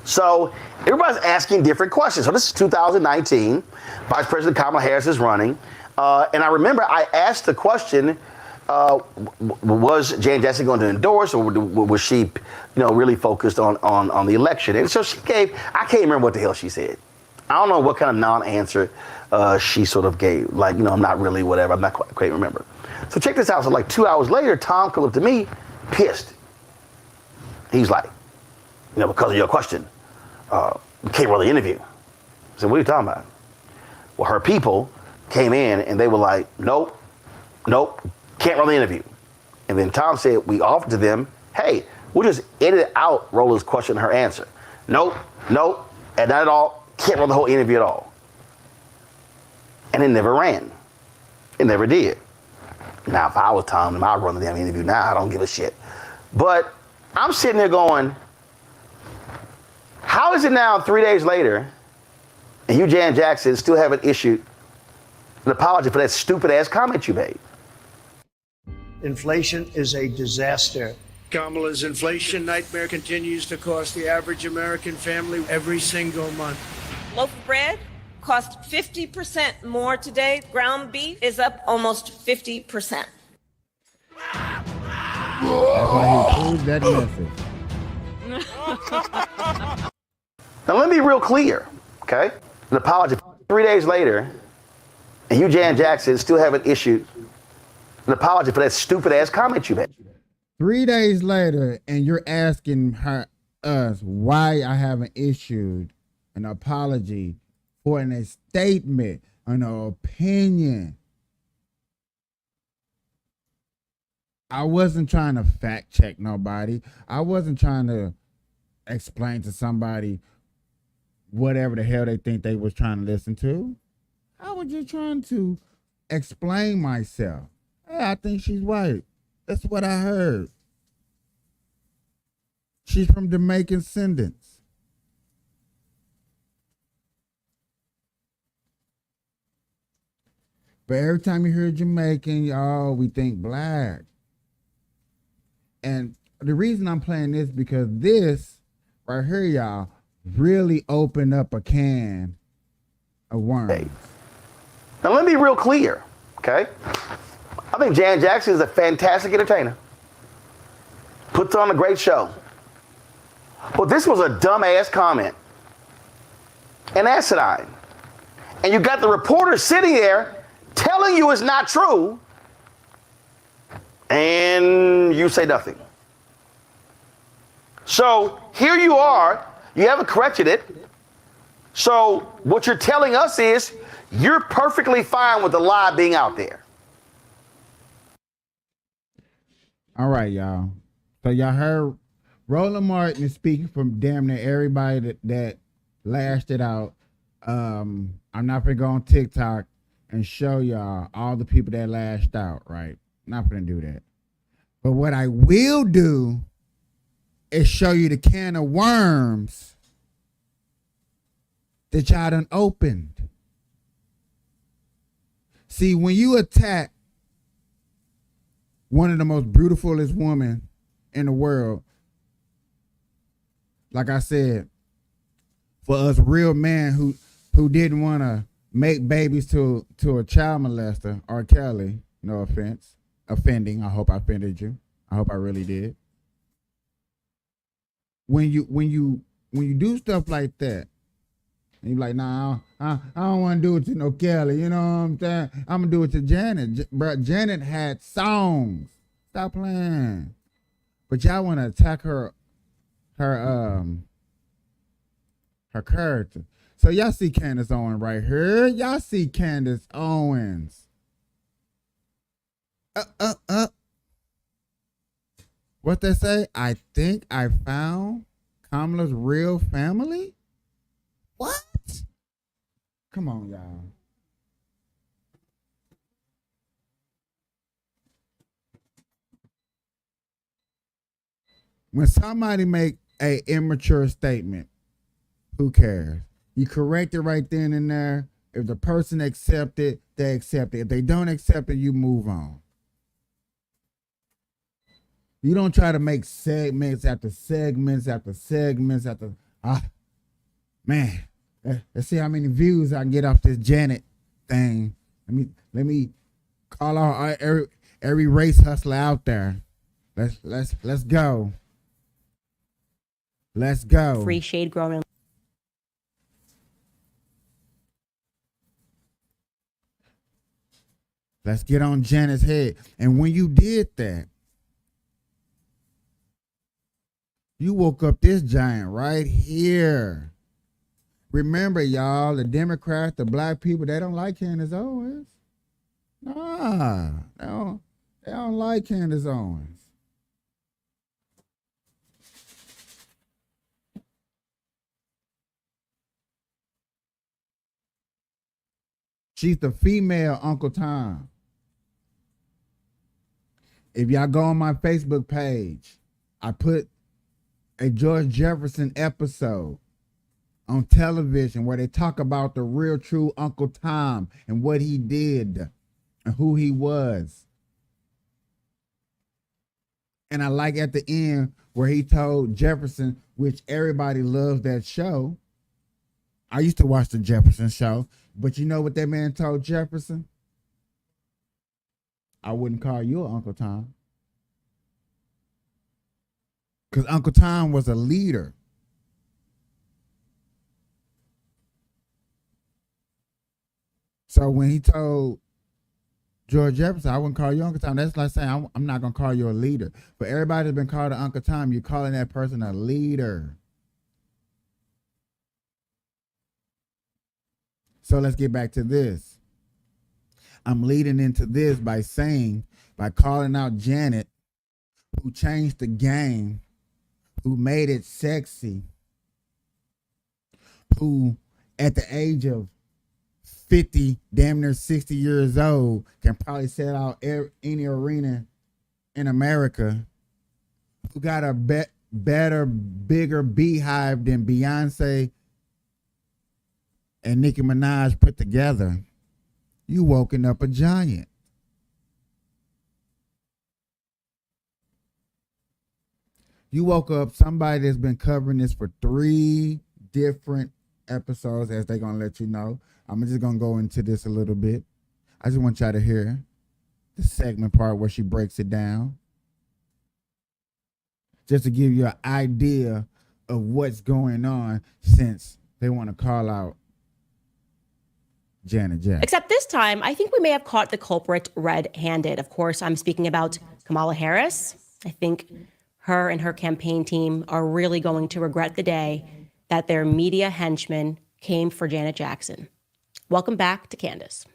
So everybody's asking different questions. So this is 2019. Vice President Kamala Harris is running. And I remember I asked the question, was Janet Jackson going to endorse, or was she, really focused on the election? And so she gave, I can't remember what the hell she said. I don't know what kind of non-answer she sort of gave. Like, I'm not really whatever. I'm not quite remember. So check this out. So like 2 hours later, Tom comes up to me, pissed. He's like, because of your question, we can't run the interview. I said, what are you talking about? Well, her people came in and they were like, nope, can't run the interview. And then Tom said, we offered to them, hey, we'll just edit out Roland's question and her answer. Nope, and not at all, can't run the whole interview at all. And it never ran. It never did. Now, if I was Tom, I'd run the damn interview now. I don't give a shit. But I'm sitting there going, how is it now 3 days later, and you, Janet Jackson, still haven't issued an apology for that stupid ass comment you made? Inflation is a disaster. Kamala's inflation nightmare continues to cost the average American family every single month. Loaf of bread cost 50% more today. Ground beef is up almost 50%. That's why he proved that message. Now let me be real clear, okay? An apology 3 days later, and you, Janet Jackson, still haven't issued an apology for that stupid ass comment you made. 3 days later, and you're asking us why I haven't issued an apology for a statement, an opinion. I wasn't trying to fact check nobody. I wasn't trying to explain to somebody whatever the hell they think they was trying to listen to. I was just trying to explain myself. Hey, I think she's white. That's what I heard. She's from Jamaican descendants. But every time you hear Jamaican, y'all, we think black. And the reason I'm playing this because this right here, y'all, really opened up a can of worms. Now let me be real clear, okay? I think Janet Jackson is a fantastic entertainer. Puts on a great show. But this was a dumbass comment. And asinine. And you got the reporter sitting there telling you it's not true, and you say nothing. So here you are, you haven't corrected it. So what you're telling us is you're perfectly fine with the lie being out there. All right, y'all. So y'all heard Roland Martin is speaking from damn near everybody that lashed it out. I'm not gonna go on TikTok and show y'all all the people that lashed out, right? Not gonna do that. But what I will do is show you the can of worms that y'all done opened. See, when you attack one of the most beautifulest women in the world, like I said, for us real men who didn't want to make babies to a child molester, R. Kelly, no offense, offending. I hope I offended you. I hope I really did. When you do stuff like that, and you're like, nah, I don't want to do it to no Kelly. You know what I'm saying? I'm gonna do it to Janet. But Janet had songs. Stop playing. But y'all want to attack her character. So y'all see Candace Owens right here. Y'all see Candace Owens. What they say? I think I found Kamala's real family? What? Come on, y'all. When somebody make a immature statement, who cares? You correct it right then and there. If the person accept it, they accept it. If they don't accept it, you move on. You don't try to make segments after segments after segments after. Man, let's see how many views I can get off this Janet thing. Let me call out every race hustler out there. Let's go. Let's go. Free shade grown. Let's get on Janet's head. And when you did that, you woke up this giant right here. Remember, y'all, the Democrats, the black people, they don't like Candace Owens. Nah, they don't like Candace Owens. She's the female Uncle Tom. If y'all go on my Facebook page, I put a George Jefferson episode on television where they talk about the real true Uncle Tom and what he did and who he was. And I like at the end where he told Jefferson, which everybody loves that show. I used to watch the Jefferson show, but you know what that man told Jefferson? I wouldn't call you Uncle Tom. Because Uncle Tom was a leader. So when he told George Jefferson, I wouldn't call you Uncle Tom, that's like saying I'm not going to call you a leader. But everybody that's been called an Uncle Tom, you're calling that person a leader. So let's get back to this. I'm leading into this by calling out Janet, who changed the game, who made it sexy, who at the age of 50, damn near 60 years old, can probably sell out any arena in America, who got a better, bigger beehive than Beyonce and Nicki Minaj put together. You woken up a giant. You woke up somebody that's been covering this for 3 different episodes, as they're going to let you know. I'm just going to go into this a little bit. I just want y'all to hear the segment part where she breaks it down. Just to give you an idea of what's going on, since they want to call out Janet Jackson. Except this time, I think we may have caught the culprit red-handed. Of course, I'm speaking about Kamala Harris. I think her and her campaign team are really going to regret the day that their media henchmen came for Janet Jackson. Welcome back to Candace.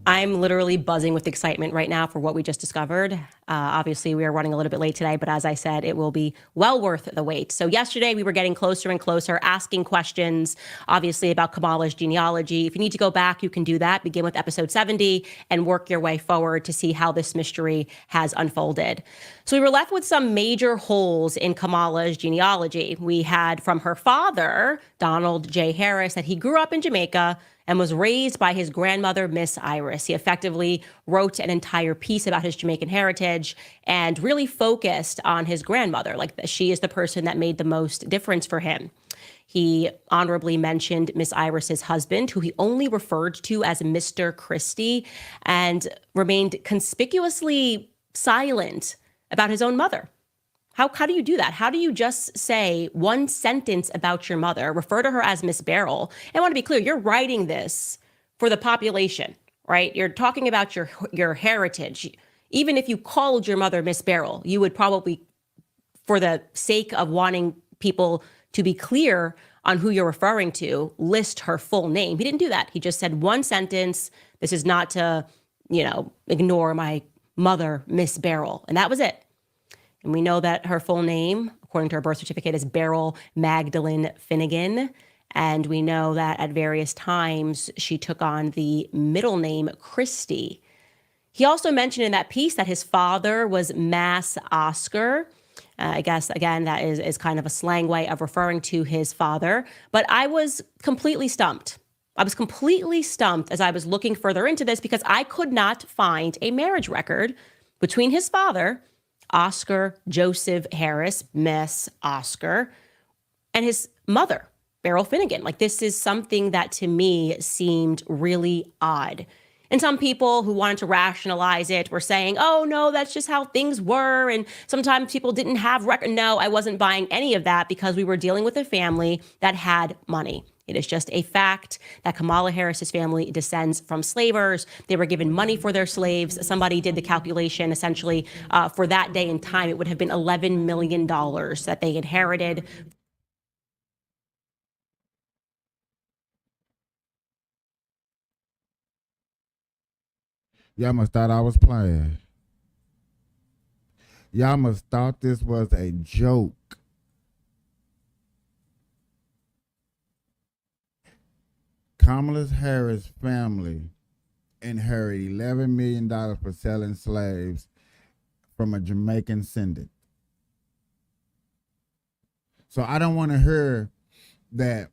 I'm literally buzzing with excitement right now for what we just discovered. Obviously, we are running a little bit late today, but as I said, it will be well worth the wait. So yesterday, we were getting closer and closer, asking questions, obviously, about Kamala's genealogy. If you need to go back, you can do that. Begin with episode 70 and work your way forward to see how this mystery has unfolded. So we were left with some major holes in Kamala's genealogy. We had from her father, Donald J. Harris, that he grew up in Jamaica and was raised by his grandmother, Miss Iris. He effectively wrote an entire piece about his Jamaican heritage and really focused on his grandmother, like she is the person that made the most difference for him. He honorably mentioned Miss Iris's husband, who he only referred to as Mr. Christie, and remained conspicuously silent about his own mother. How do you do that? How do you just say one sentence about your mother, refer to her as Miss Beryl? And I want to be clear, you're writing this for the population, right? You're talking about your heritage. Even if you called your mother Miss Beryl, you would probably, for the sake of wanting people to be clear on who you're referring to, list her full name. He didn't do that. He just said one sentence. This is not to, ignore my mother, Miss Beryl. And that was it. And we know that her full name, according to her birth certificate, is Beryl Magdalene Finnegan. And we know that at various times she took on the middle name Christie. He also mentioned in that piece that his father was Mass Oscar. I guess, again, that is kind of a slang way of referring to his father. But I was completely stumped. I was completely stumped as I was looking further into this because I could not find a marriage record between his father, Oscar Joseph Harris, Miss Oscar, and his mother, Beryl Finnegan. Like, this is something that to me seemed really odd. And some people who wanted to rationalize it were saying, oh, no, that's just how things were. And sometimes people didn't have record. No, I wasn't buying any of that because we were dealing with a family that had money. It is just a fact that Kamala Harris's family descends from slavers. They were given money for their slaves. Somebody did the calculation, essentially, for that day and time, it would have been $11 million that they inherited. Y'all must thought I was playing. Y'all must thought this was a joke. Kamala Harris' family inherited $11 million for selling slaves from a Jamaican syndicate. So I don't want to hear that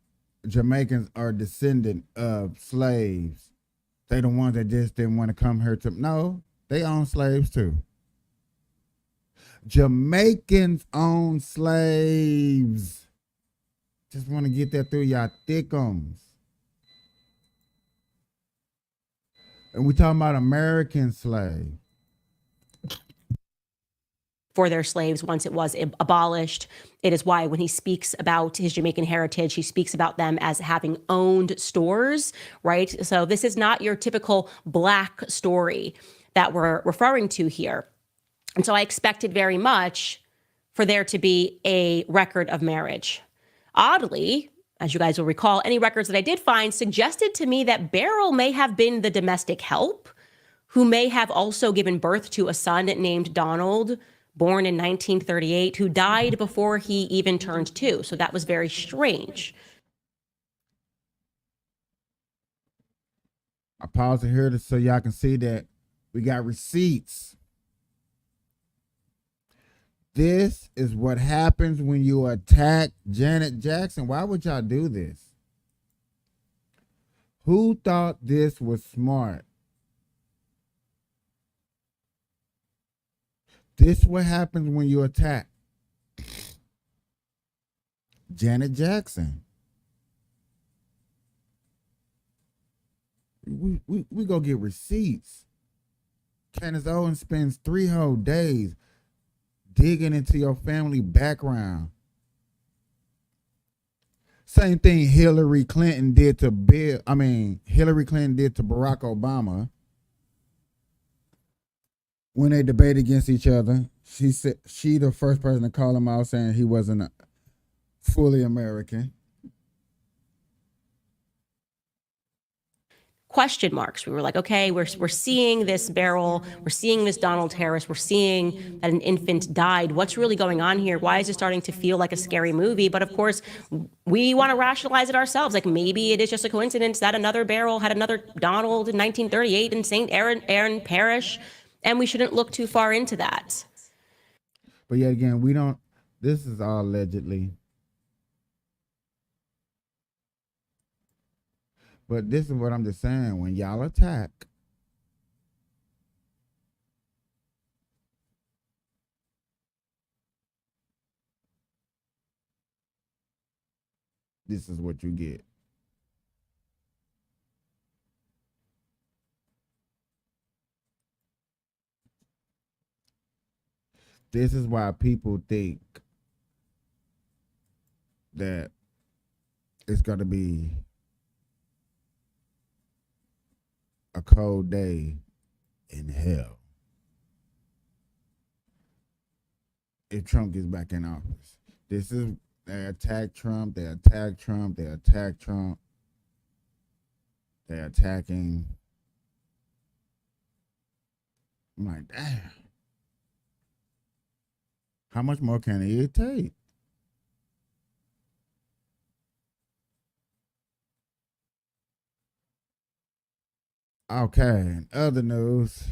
Jamaicans are descendant of slaves. They the ones that just didn't want to come here to. No, they own slaves too. Jamaicans own slaves. Just want to get that through y'all thickums. And we talking about American slaves. For their slaves once it was abolished. It is why when he speaks about his Jamaican heritage, he speaks about them as having owned stores, right? So this is not your typical Black story that we're referring to here. And so I expected very much for there to be a record of marriage. Oddly, as you guys will recall, any records that I did find suggested to me that Beryl may have been the domestic help, who may have also given birth to a son named Donald, born in 1938, who died before he even turned 2. So that was very strange. I paused it here so y'all can see that we got receipts. This is what happens when you attack Janet Jackson. Why would y'all do this? Who thought this was smart? This is what happens when you attack Janet Jackson. We go get receipts. Candace Owens spends 3 whole days digging into your family background. Same thing Hillary Clinton did to Barack Obama when they debated against each other. She said she the first person to call him out saying he wasn't fully American. Question marks. We were like, okay, we're seeing this barrel, we're seeing this Donald Harris, we're seeing that an infant died. What's really going on here? Why is it starting to feel like a scary movie? But of course, we want to rationalize it ourselves. Like maybe it is just a coincidence that another barrel had another Donald in 1938 in St. Aaron Parish, and we shouldn't look too far into that. But yet again, this is all allegedly. But this is what I'm just saying. When y'all attack, this is what you get. This is why people think that it's going to be a cold day in hell if Trump gets back in office. They attack Trump, they attack Trump, they attack Trump. They're attacking. I'm like, damn. How much more can it take? Okay, in other news,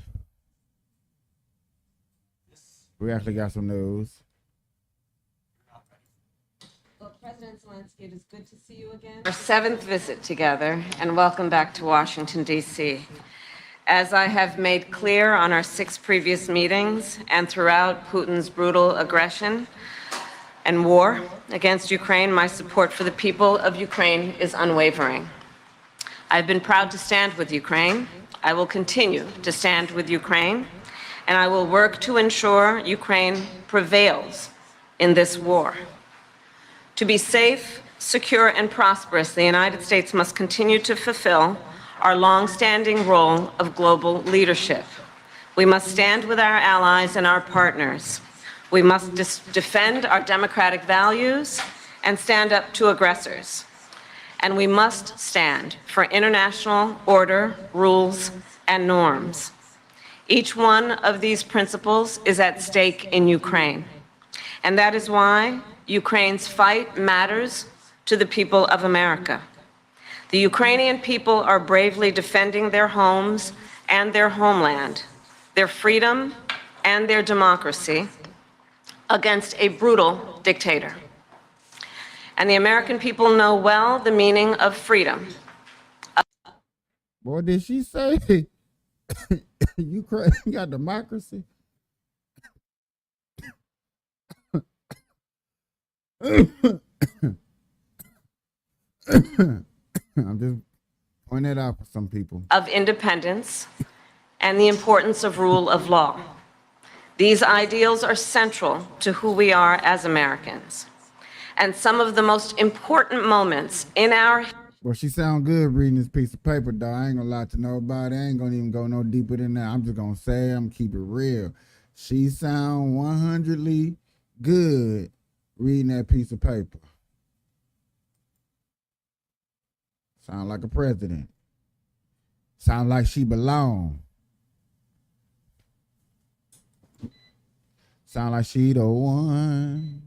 we actually got some news. Well, President Zelensky, it is good to see you again. Our 7th visit together, and welcome back to Washington, D.C. As I have made clear on our 6 previous meetings and throughout Putin's brutal aggression and war against Ukraine, my support for the people of Ukraine is unwavering. I've been proud to stand with Ukraine. I will continue to stand with Ukraine, and I will work to ensure Ukraine prevails in this war. To be safe, secure, and prosperous, the United States must continue to fulfill our long-standing role of global leadership. We must stand with our allies and our partners. We must defend our democratic values and stand up to aggressors. And we must stand for international order, rules, and norms. Each one of these principles is at stake in Ukraine. And that is why Ukraine's fight matters to the people of America. The Ukrainian people are bravely defending their homes and their homeland, their freedom and their democracy against a brutal dictator. And the American people know well the meaning of freedom. What did she say? Ukraine got democracy? I'm just pointing it out for some people. Of independence and the importance of rule of law. These ideals are central to who we are as Americans. And some of the most important moments in our... Well, she sound good reading this piece of paper, dog. I ain't gonna lie to nobody. I ain't gonna even go no deeper than that. I'm just gonna say, I'm gonna keep it real. She sound 100ly good reading that piece of paper. Sound like a president. Sound like she belong. Sound like she the one.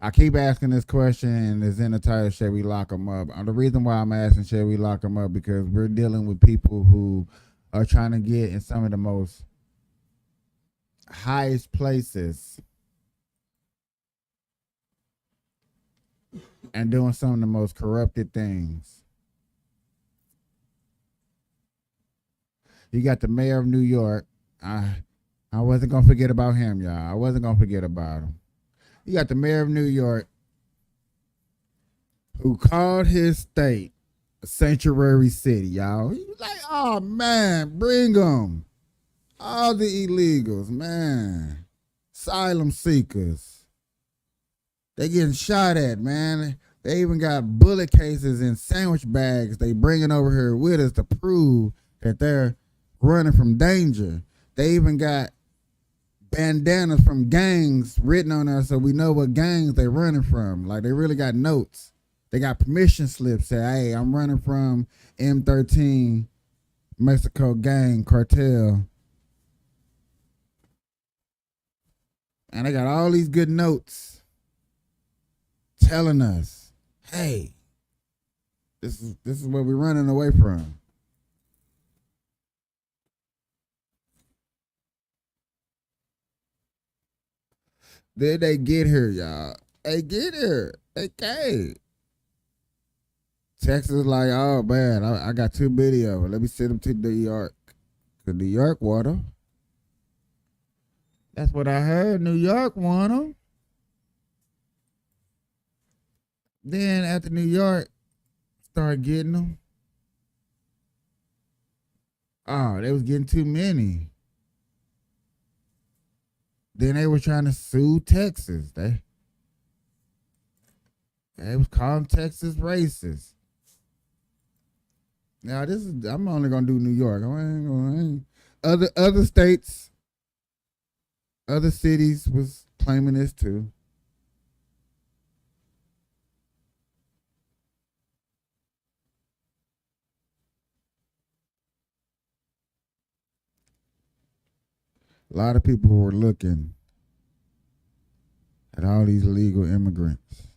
I keep asking this question, and it's in the title, should we lock them up? The reason why I'm asking, should we lock them up, because we're dealing with people who are trying to get in some of the most highest places and doing some of the most corrupted things. You got the mayor of New York. I wasn't going to forget about him, y'all. I wasn't going to forget about him. You got the mayor of New York who called his state a sanctuary city, y'all. He was like, oh, man, bring them. All the illegals, man. Asylum seekers. They getting shot at, man. They even got bullet cases in sandwich bags they bringing over here with us to prove that they're running from danger. They even got bandanas from gangs written on there so we know what gangs they running from. Like, they really got notes. They got permission slips say, hey, I'm running from M13 Mexico gang cartel. And they got all these good notes telling us, hey, this is what we're running away from. Then they get here, y'all. They get here. They came. Texas like, oh man, I got too many of them. Let me send them to New York. To New York want them. That's what I heard. New York want them. Then after New York, start getting them. Oh, they was getting too many. Then they were trying to sue Texas. They was calling Texas racist. Now I'm only gonna do New York. Other states, other cities was claiming this too. A lot of people were looking at all these illegal immigrants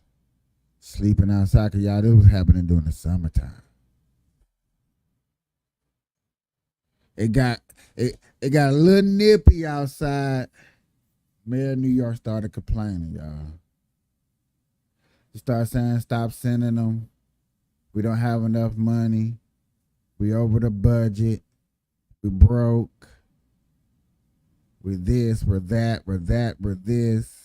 sleeping outside. Cause y'all, this was happening during the summertime. It got a little nippy outside. Mayor of New York started complaining, y'all. He started saying, stop sending them. We don't have enough money. We over the budget. We broke. We're this, we're that, we're that, we're this.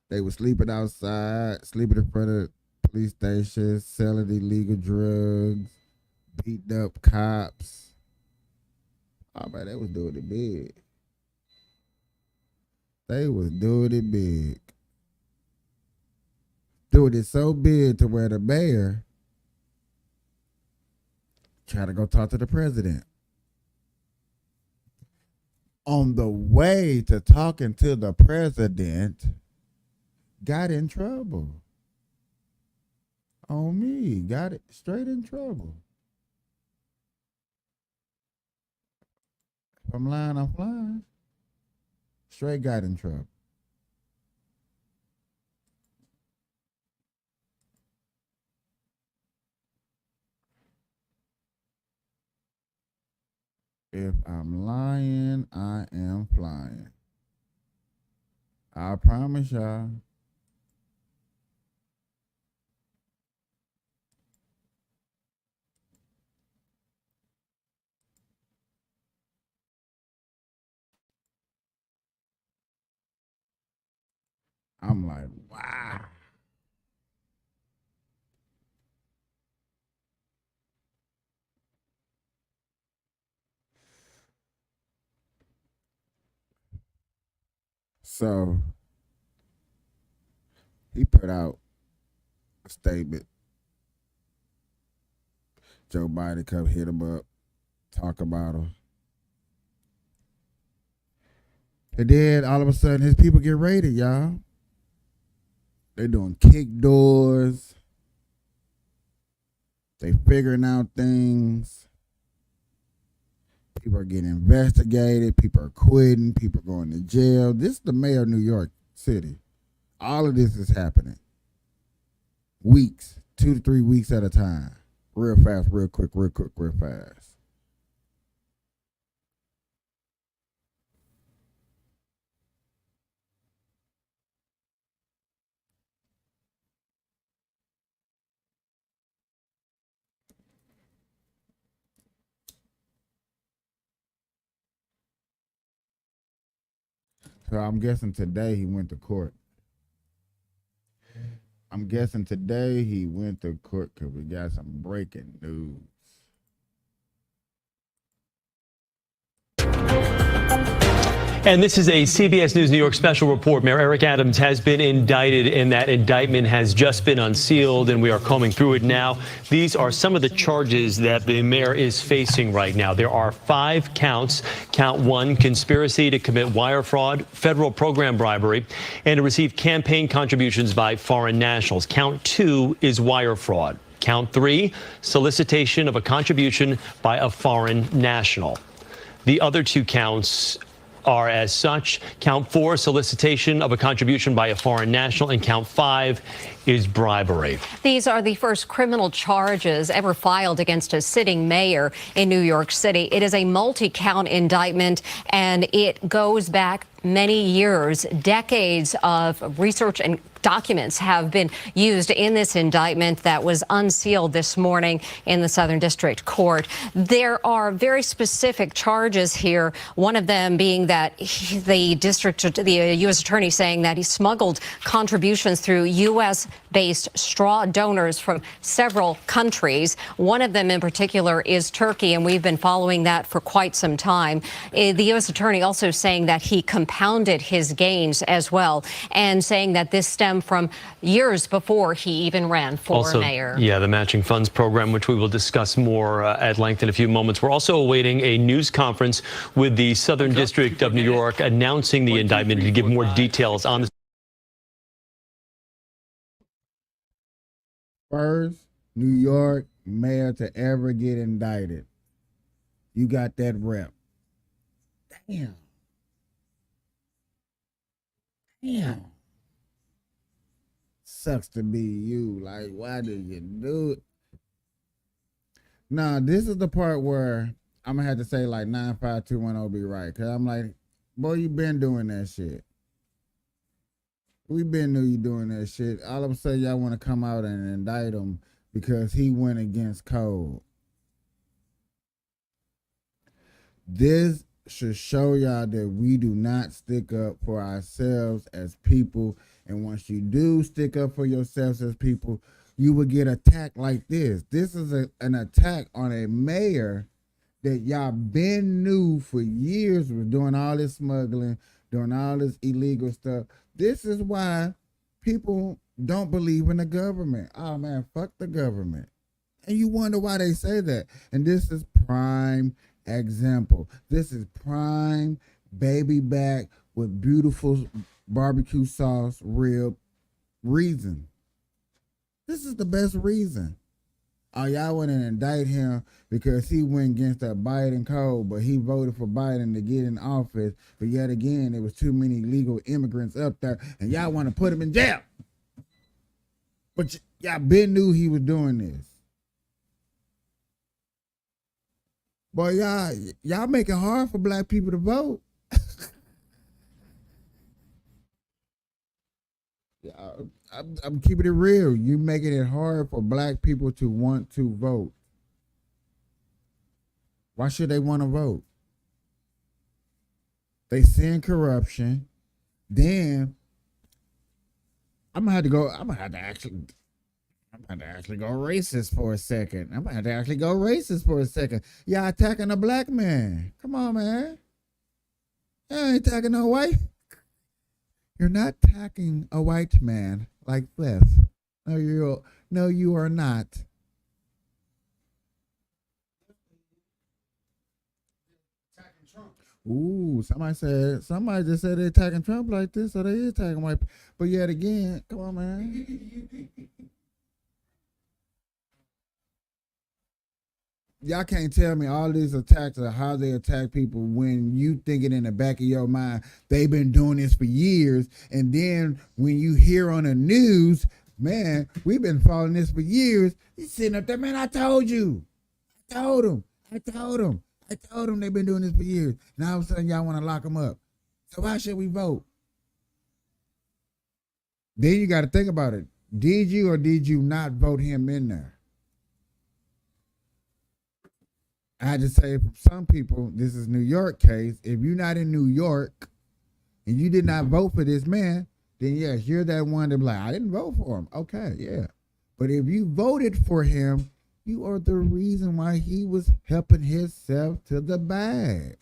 They were sleeping outside, sleeping in front of police stations, selling illegal drugs, beating up cops. Oh man, they was doing it big. They was doing it big. Doing it so big to where the mayor tried to go talk to the president. On the way to talking to the president, got in trouble. On me, got it straight in trouble. If I'm lying, I'm flying. Straight got in trouble. If I'm lying, I am flying. I promise y'all. I'm like, wow. So he put out a statement. Joe Biden come hit him up, talk about him. And then all of a sudden his people get raided, y'all. They doing kick doors. They figuring out things. People are getting investigated. People are quitting. People are going to jail. This is the mayor of New York City. All of this is happening. Weeks, 2 to 3 weeks at a time. Real fast, real quick, real quick, real fast. So I'm guessing today he went to court. I'm guessing today he went to court because we got some breaking news. And this is a CBS News New York special report. Mayor Eric Adams has been indicted, and that indictment has just been unsealed, and we are combing through it now. These are some of the charges that the mayor is facing right now. There are 5 counts. Count 1, conspiracy to commit wire fraud, federal program bribery, and to receive campaign contributions by foreign nationals. Count 2 is wire fraud. Count 3, solicitation of a contribution by a foreign national. The other 2 counts are as such. Count 4, solicitation of a contribution by a foreign national, and count 5 is bribery. These are the first criminal charges ever filed against a sitting mayor in New York City. It is a multi-count indictment, and it goes back many years. Decades of research and documents have been used in this indictment that was unsealed this morning in the Southern District Court. There are very specific charges here, one of them being that the U.S. attorney saying that he smuggled contributions through U.S.-based straw donors from several countries. One of them in particular is Turkey, and we've been following that for quite some time. The U.S. attorney also saying that he compounded his gains as well, and saying that this stemmed from years before he even ran for mayor. Yeah, the matching funds program, which we will discuss more at length in a few moments. We're also awaiting a news conference with the Southern District of New York announcing the indictment to give more details on this. First New York mayor to ever get indicted. You got that rep. Damn. Sucks to be you. Like, why did you do it? Now, this is the part where I'm going to have to say, like, 95210 be right. Because I'm like, boy, you been doing that shit. We been knew you doing that shit. All of a sudden, y'all want to come out and indict him because he went against code. This should show y'all that we do not stick up for ourselves as people. And once you do stick up for yourselves as people, you will get attacked like this. This is an attack on a mayor that y'all been knew for years was doing all this smuggling, doing all this illegal stuff. This is why people don't believe in the government. Oh, man, fuck the government. And you wonder why they say that. And this is prime example. This is prime baby back with beautiful barbecue sauce rib reason. This is the best reason. Oh, y'all went and indict him because he went against that Biden code, but he voted for Biden to get in office. But yet again, there was too many legal immigrants up there, and y'all want to put him in jail. But y'all been knew he was doing this. Boy, y'all make it hard for black people to vote. I'm keeping it real. You making it hard for black people to want to vote. Why should they want to vote? They send corruption. Then I'm gonna have to actually go racist for a second. Y'all attacking a black man. Come on, man. Y'all ain't attacking no white. You're not attacking a white man like this. No, you are not. Ooh, somebody just said they're attacking Trump like this, so they is attacking white. But yet again, come on, man. Y'all can't tell me all these attacks are how they attack people when you thinking in the back of your mind, they've been doing this for years. And then when you hear on the news, man, we've been following this for years. He's sitting up there, man, I told you. I told him they've been doing this for years. Now all of a sudden y'all want to lock them up. So why should we vote? Then you got to think about it. Did you or did you not vote him in there? I had to say, for some people, this is New York case. If you're not in New York and you did not vote for this man, then yes, you're that one that be like, I didn't vote for him. Okay, yeah. But if you voted for him, you are the reason why he was helping himself to the bag.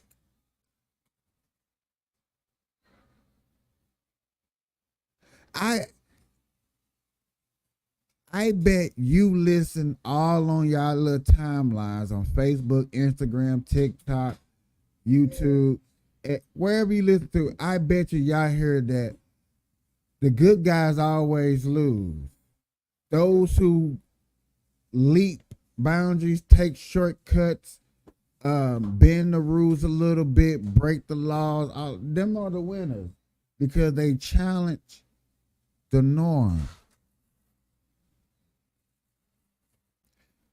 I bet you listen all on y'all little timelines on Facebook, Instagram, TikTok, YouTube, wherever you listen to. I bet y'all hear that the good guys always lose. Those who leap boundaries, take shortcuts, bend the rules a little bit, break the laws, them are the winners because they challenge the norm.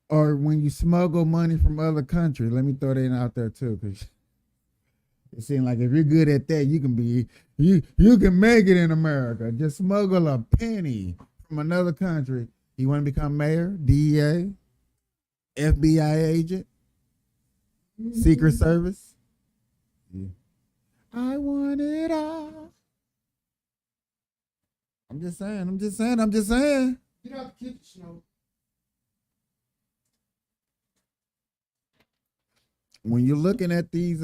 Or when you smuggle money from other countries, let me throw that out there too, because it seems like if you're good at that, you can make it in America. Just smuggle a penny from another country. You want to become mayor, DEA, FBI agent, Secret Service. Yeah. I want it all. I'm just saying. Get out the kitchen, Snow. When you're looking at these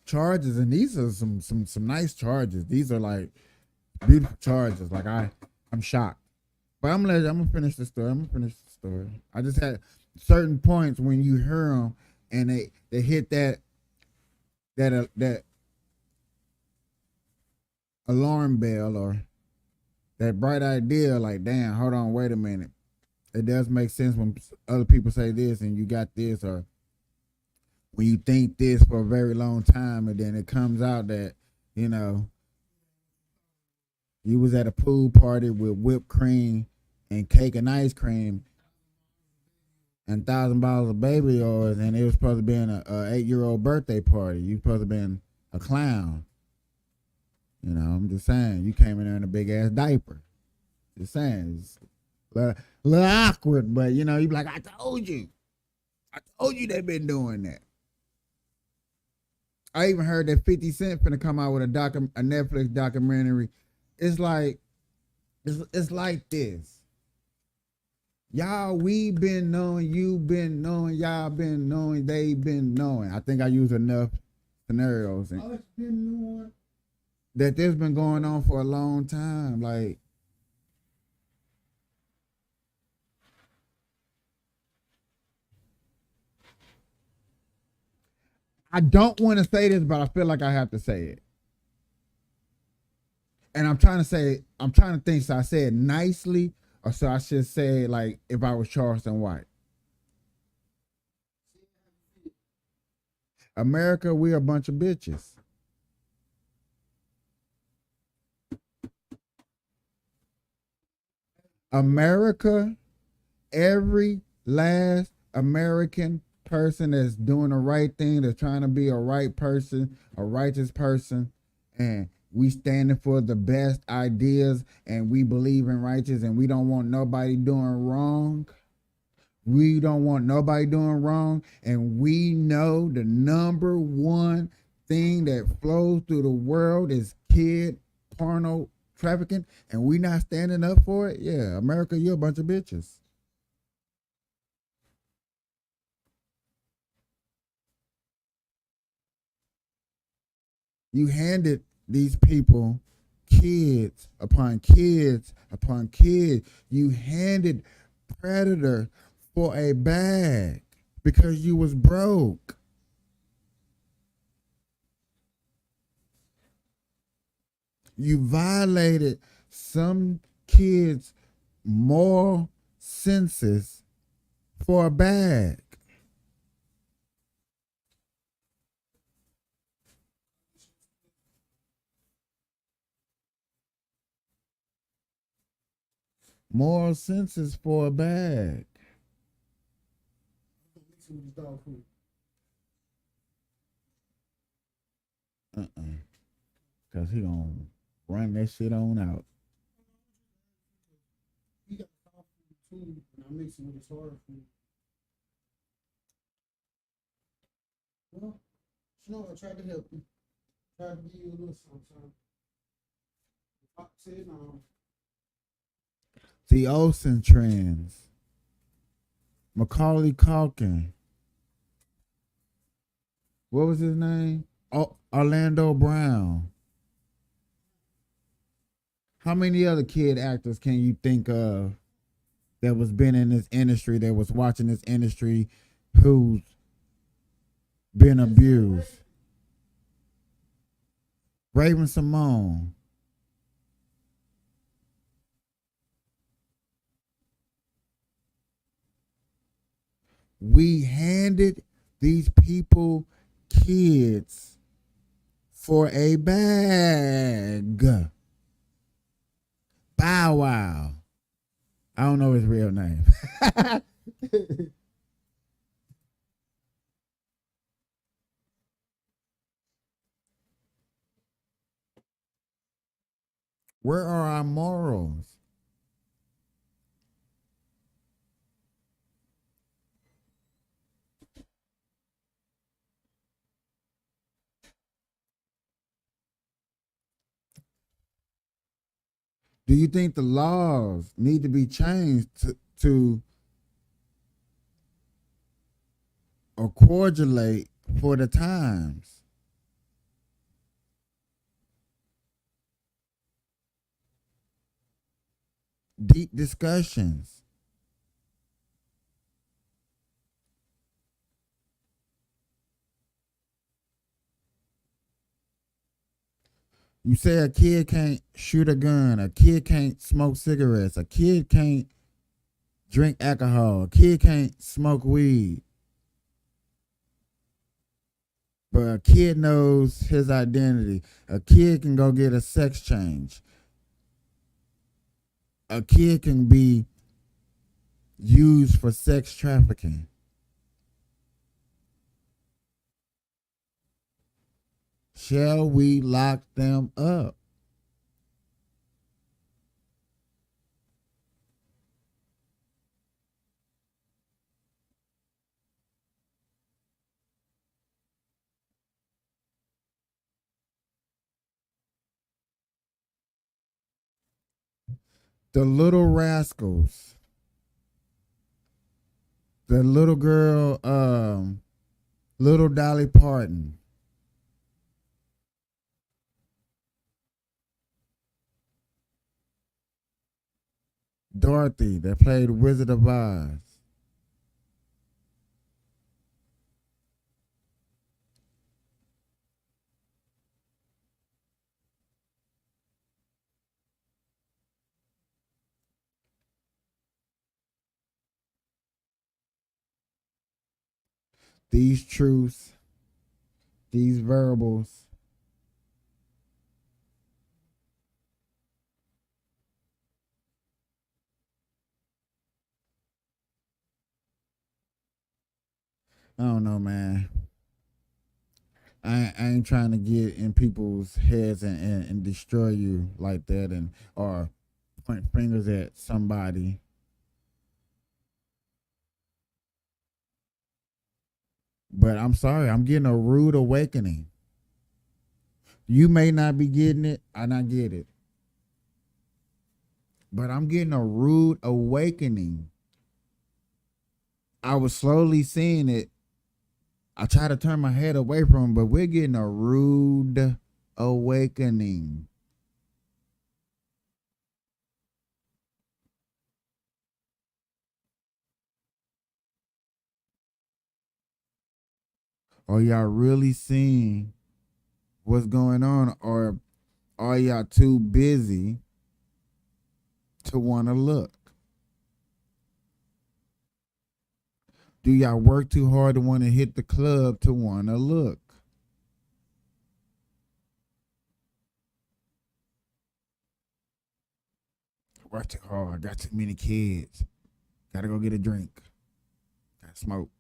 charges, and these are some nice charges. These are like beautiful charges. Like I'm shocked. But I'm gonna finish the story. I just had certain points when you hear them and they hit that alarm bell or that bright idea. Like, damn, hold on, wait a minute. It does make sense when other people say this and you got this, or when you think this for a very long time and then it comes out that, you know, you was at a pool party with whipped cream and cake and ice cream and 1,000 bottles of baby oils, and it was supposed to be an 8-year-old birthday party. You supposed to been a clown. You know, I'm just saying, you came in there in a big ass diaper. Just saying, it's a little awkward, but you know, you be like, I told you they've been doing that. I even heard that 50 Cent finna come out with a Netflix documentary. It's like this. Y'all, we been knowing, you been knowing, y'all been knowing, they been knowing. I think I used enough scenarios and that this been going on for a long time. Like, I don't want to say this, but I feel like I have to say it. And I'm trying to think, so I say it nicely, or so I should say it like if I was Charleston White. America, we are a bunch of bitches. America, every last American person that's doing the right thing, that's trying to be a right person, a righteous person, and we standing for the best ideas, and we believe in righteous, and we don't want nobody doing wrong. We don't want nobody doing wrong, and we know the number one thing that flows through the world is kid porno trafficking, and we not standing up for it. Yeah, America, you're a bunch of bitches. You handed these people kids upon kids upon kids. You handed Predator for a bag because you was broke. You violated some kids' moral senses for a bag. Moral senses for a bag. Cause he gonna run that shit on out. He got soft food too, and I mix it with his hard food. Well, Snow, I tried to help you. Try to give you a little something. Sitting on. The Olsen trends. Macaulay Culkin. What was his name? Oh, Orlando Brown. How many other kid actors can you think of that was been in this industry, that was watching this industry, who's been abused? Raven Simone. We handed these people kids for a bag. Bow Wow. I don't know his real name. Where are our morals? Do you think the laws need to be changed to or correlate for the times? Deep discussions. You say a kid can't shoot a gun, a kid can't smoke cigarettes, a kid can't drink alcohol, a kid can't smoke weed. But a kid knows his identity. A kid can go get a sex change. A kid can be used for sex trafficking. Shall we lock them up? The Little Rascals. The little girl, little Dolly Parton. Dorothy, that played Wizard of Oz. These truths, these variables, I don't know, man. I ain't trying to get in people's heads and destroy you like that, and or point fingers at somebody. But I'm sorry, I'm getting a rude awakening. You may not be getting it, and I get it. But I'm getting a rude awakening. I was slowly seeing it. I try to turn my head away from it, but we're getting a rude awakening. Are y'all really seeing what's going on, or are y'all too busy to want to look? Do y'all work too hard to want to hit the club to want to look? Work too hard, got too many kids, gotta go get a drink, gotta smoke.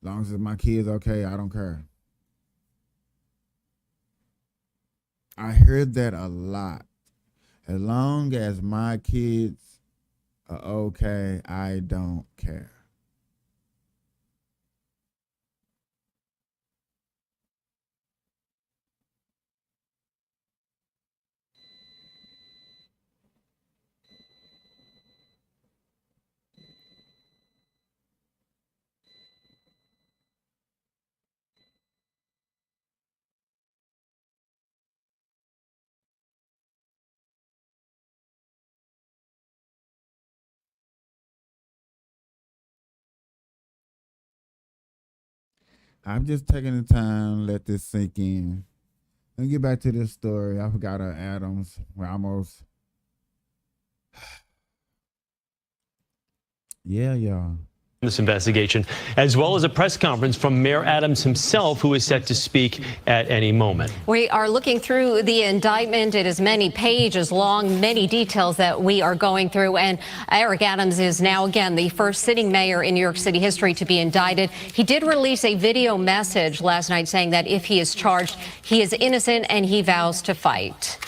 As long as my kid's okay, I don't care. I heard that a lot. As long as my kids are okay, I don't care. I'm just taking the time, let this sink in. Let me get back to this story. I forgot Adams. We're almost. Yeah, y'all. This investigation, as well as a press conference from Mayor Adams himself, who is set to speak at any moment. We are looking through the indictment. It is many pages long, many details that we are going through. And Eric Adams is now, again, the first sitting mayor in New York City history to be indicted. He did release a video message last night saying that if he is charged, he is innocent and he vows to fight.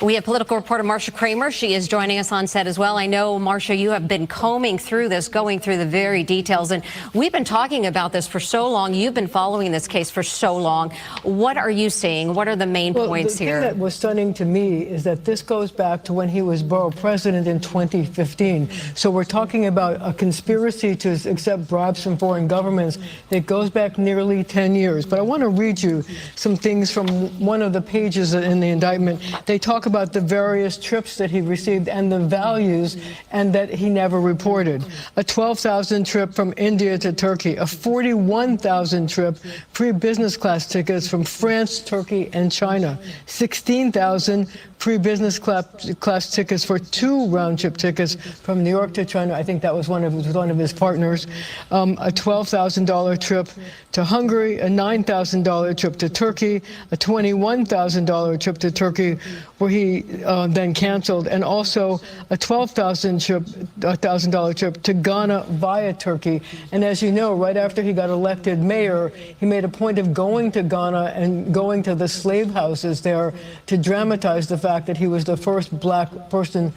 We have political reporter Marcia Kramer. She is joining us on set as well. I know, Marcia, you have been combing through this, going through the very details, and we've been talking about this for so long. You've been following this case for so long. What are you seeing? What are the main points here? The thing that was stunning to me is that this goes back to when he was borough president in 2015. So we're talking about a conspiracy to accept bribes from foreign governments that goes back nearly 10 years. But I want to read you some things from one of the pages in the indictment. They talk about the various trips that he received and the values, and that he never reported. A 12,000 trip from India to Turkey, a 41,000 trip free business class tickets from France, Turkey, and China, 16,000 free business class tickets for 2 round-trip tickets from New York to China. I think that was one of his partners. A $12,000 trip to Hungary, a $9,000 trip to Turkey, a $21,000 trip to Turkey, where he then canceled, and also a $12,000 trip to Ghana via Turkey. And as you know, right after he got elected mayor, he made a point of going to Ghana and going to the slave houses there to dramatize the fact that he was the first black person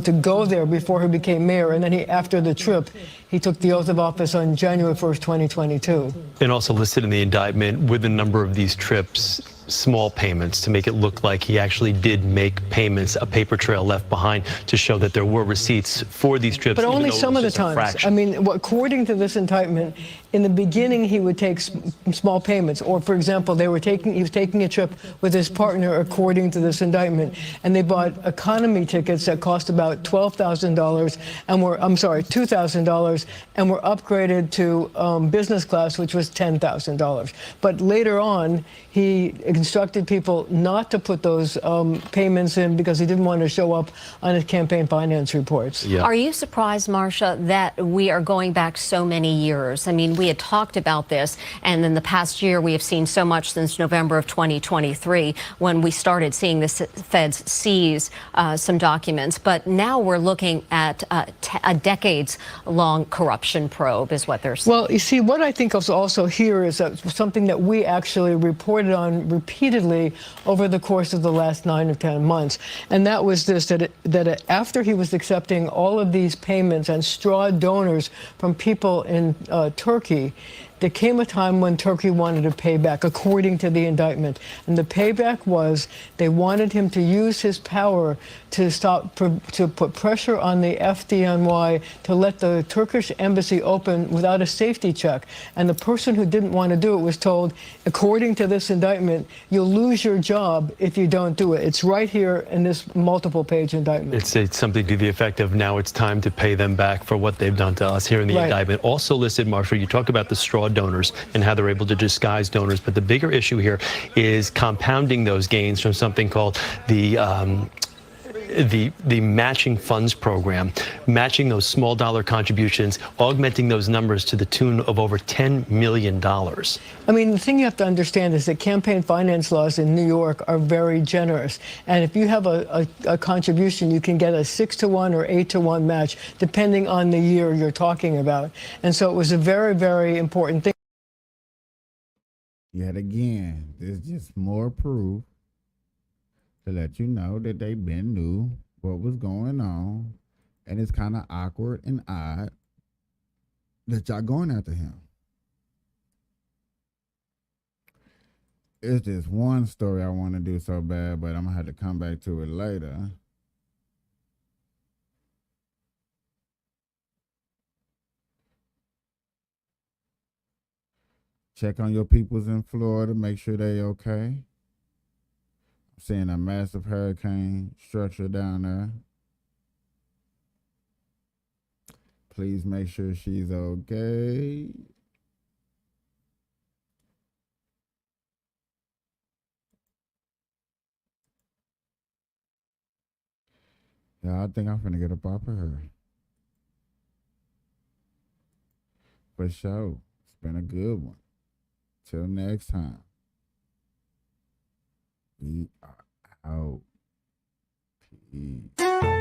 to go there before he became mayor. And then after the trip, he took the oath of office on January 1st, 2022. And also listed in the indictment with a number of these trips, small payments to make it look like he actually did make payments, a paper trail left behind to show that there were receipts for these trips. But only some of the times. I mean, according to this indictment, in the beginning, he would take small payments. Or, for example, he was taking a trip with his partner, according to this indictment, and they bought economy tickets that cost about $12,000 and $2,000, and were upgraded to business class, which was $10,000. But later on, he instructed people not to put those payments in because he didn't want to show up on his campaign finance reports. Yeah. Are you surprised, Marcia, that we are going back so many years? I mean, we had talked about this, and in the past year, we have seen so much since November of 2023, when we started seeing the feds seize some documents. But now we're looking at a decades-long corruption probe, is what they're saying. Well, you see, what I think also here is something that we actually reported on repeatedly over the course of the last 9 or 10 months. And that was this, that after he was accepting all of these payments and straw donors from people in Turkey, there came a time when Turkey wanted to pay back, according to the indictment. And the payback was they wanted him to use his power to put pressure on the FDNY to let the Turkish embassy open without a safety check. And the person who didn't want to do it was told, according to this indictment, you'll lose your job if you don't do it. It's right here in this multiple-page indictment. It's something to the effect of, now it's time to pay them back for what they've done to us here in the indictment. Also listed, Marshall, you talk about the straw donors and how they're able to disguise donors, but the bigger issue here is compounding those gains from something called the matching funds program, matching those small dollar contributions, augmenting those numbers to the tune of over $10 million. I mean, the thing you have to understand is that campaign finance laws in New York are very generous. And if you have a contribution, you can get a 6-to-1 or 8-to-1 match, depending on the year you're talking about. And so it was a very, very important thing. Yet again, there's just more proof to let you know that they been knew what was going on, and it's kind of awkward and odd that y'all going after him. It's just one story I want to do so bad, but I'm gonna have to come back to it later. Check on your peoples in Florida, make sure they okay. Seeing a massive hurricane structure down there. Please make sure she's okay. Yeah, I think I'm finna get up off of her. For sure. It's been a good one. Till next time. We are out. Peace.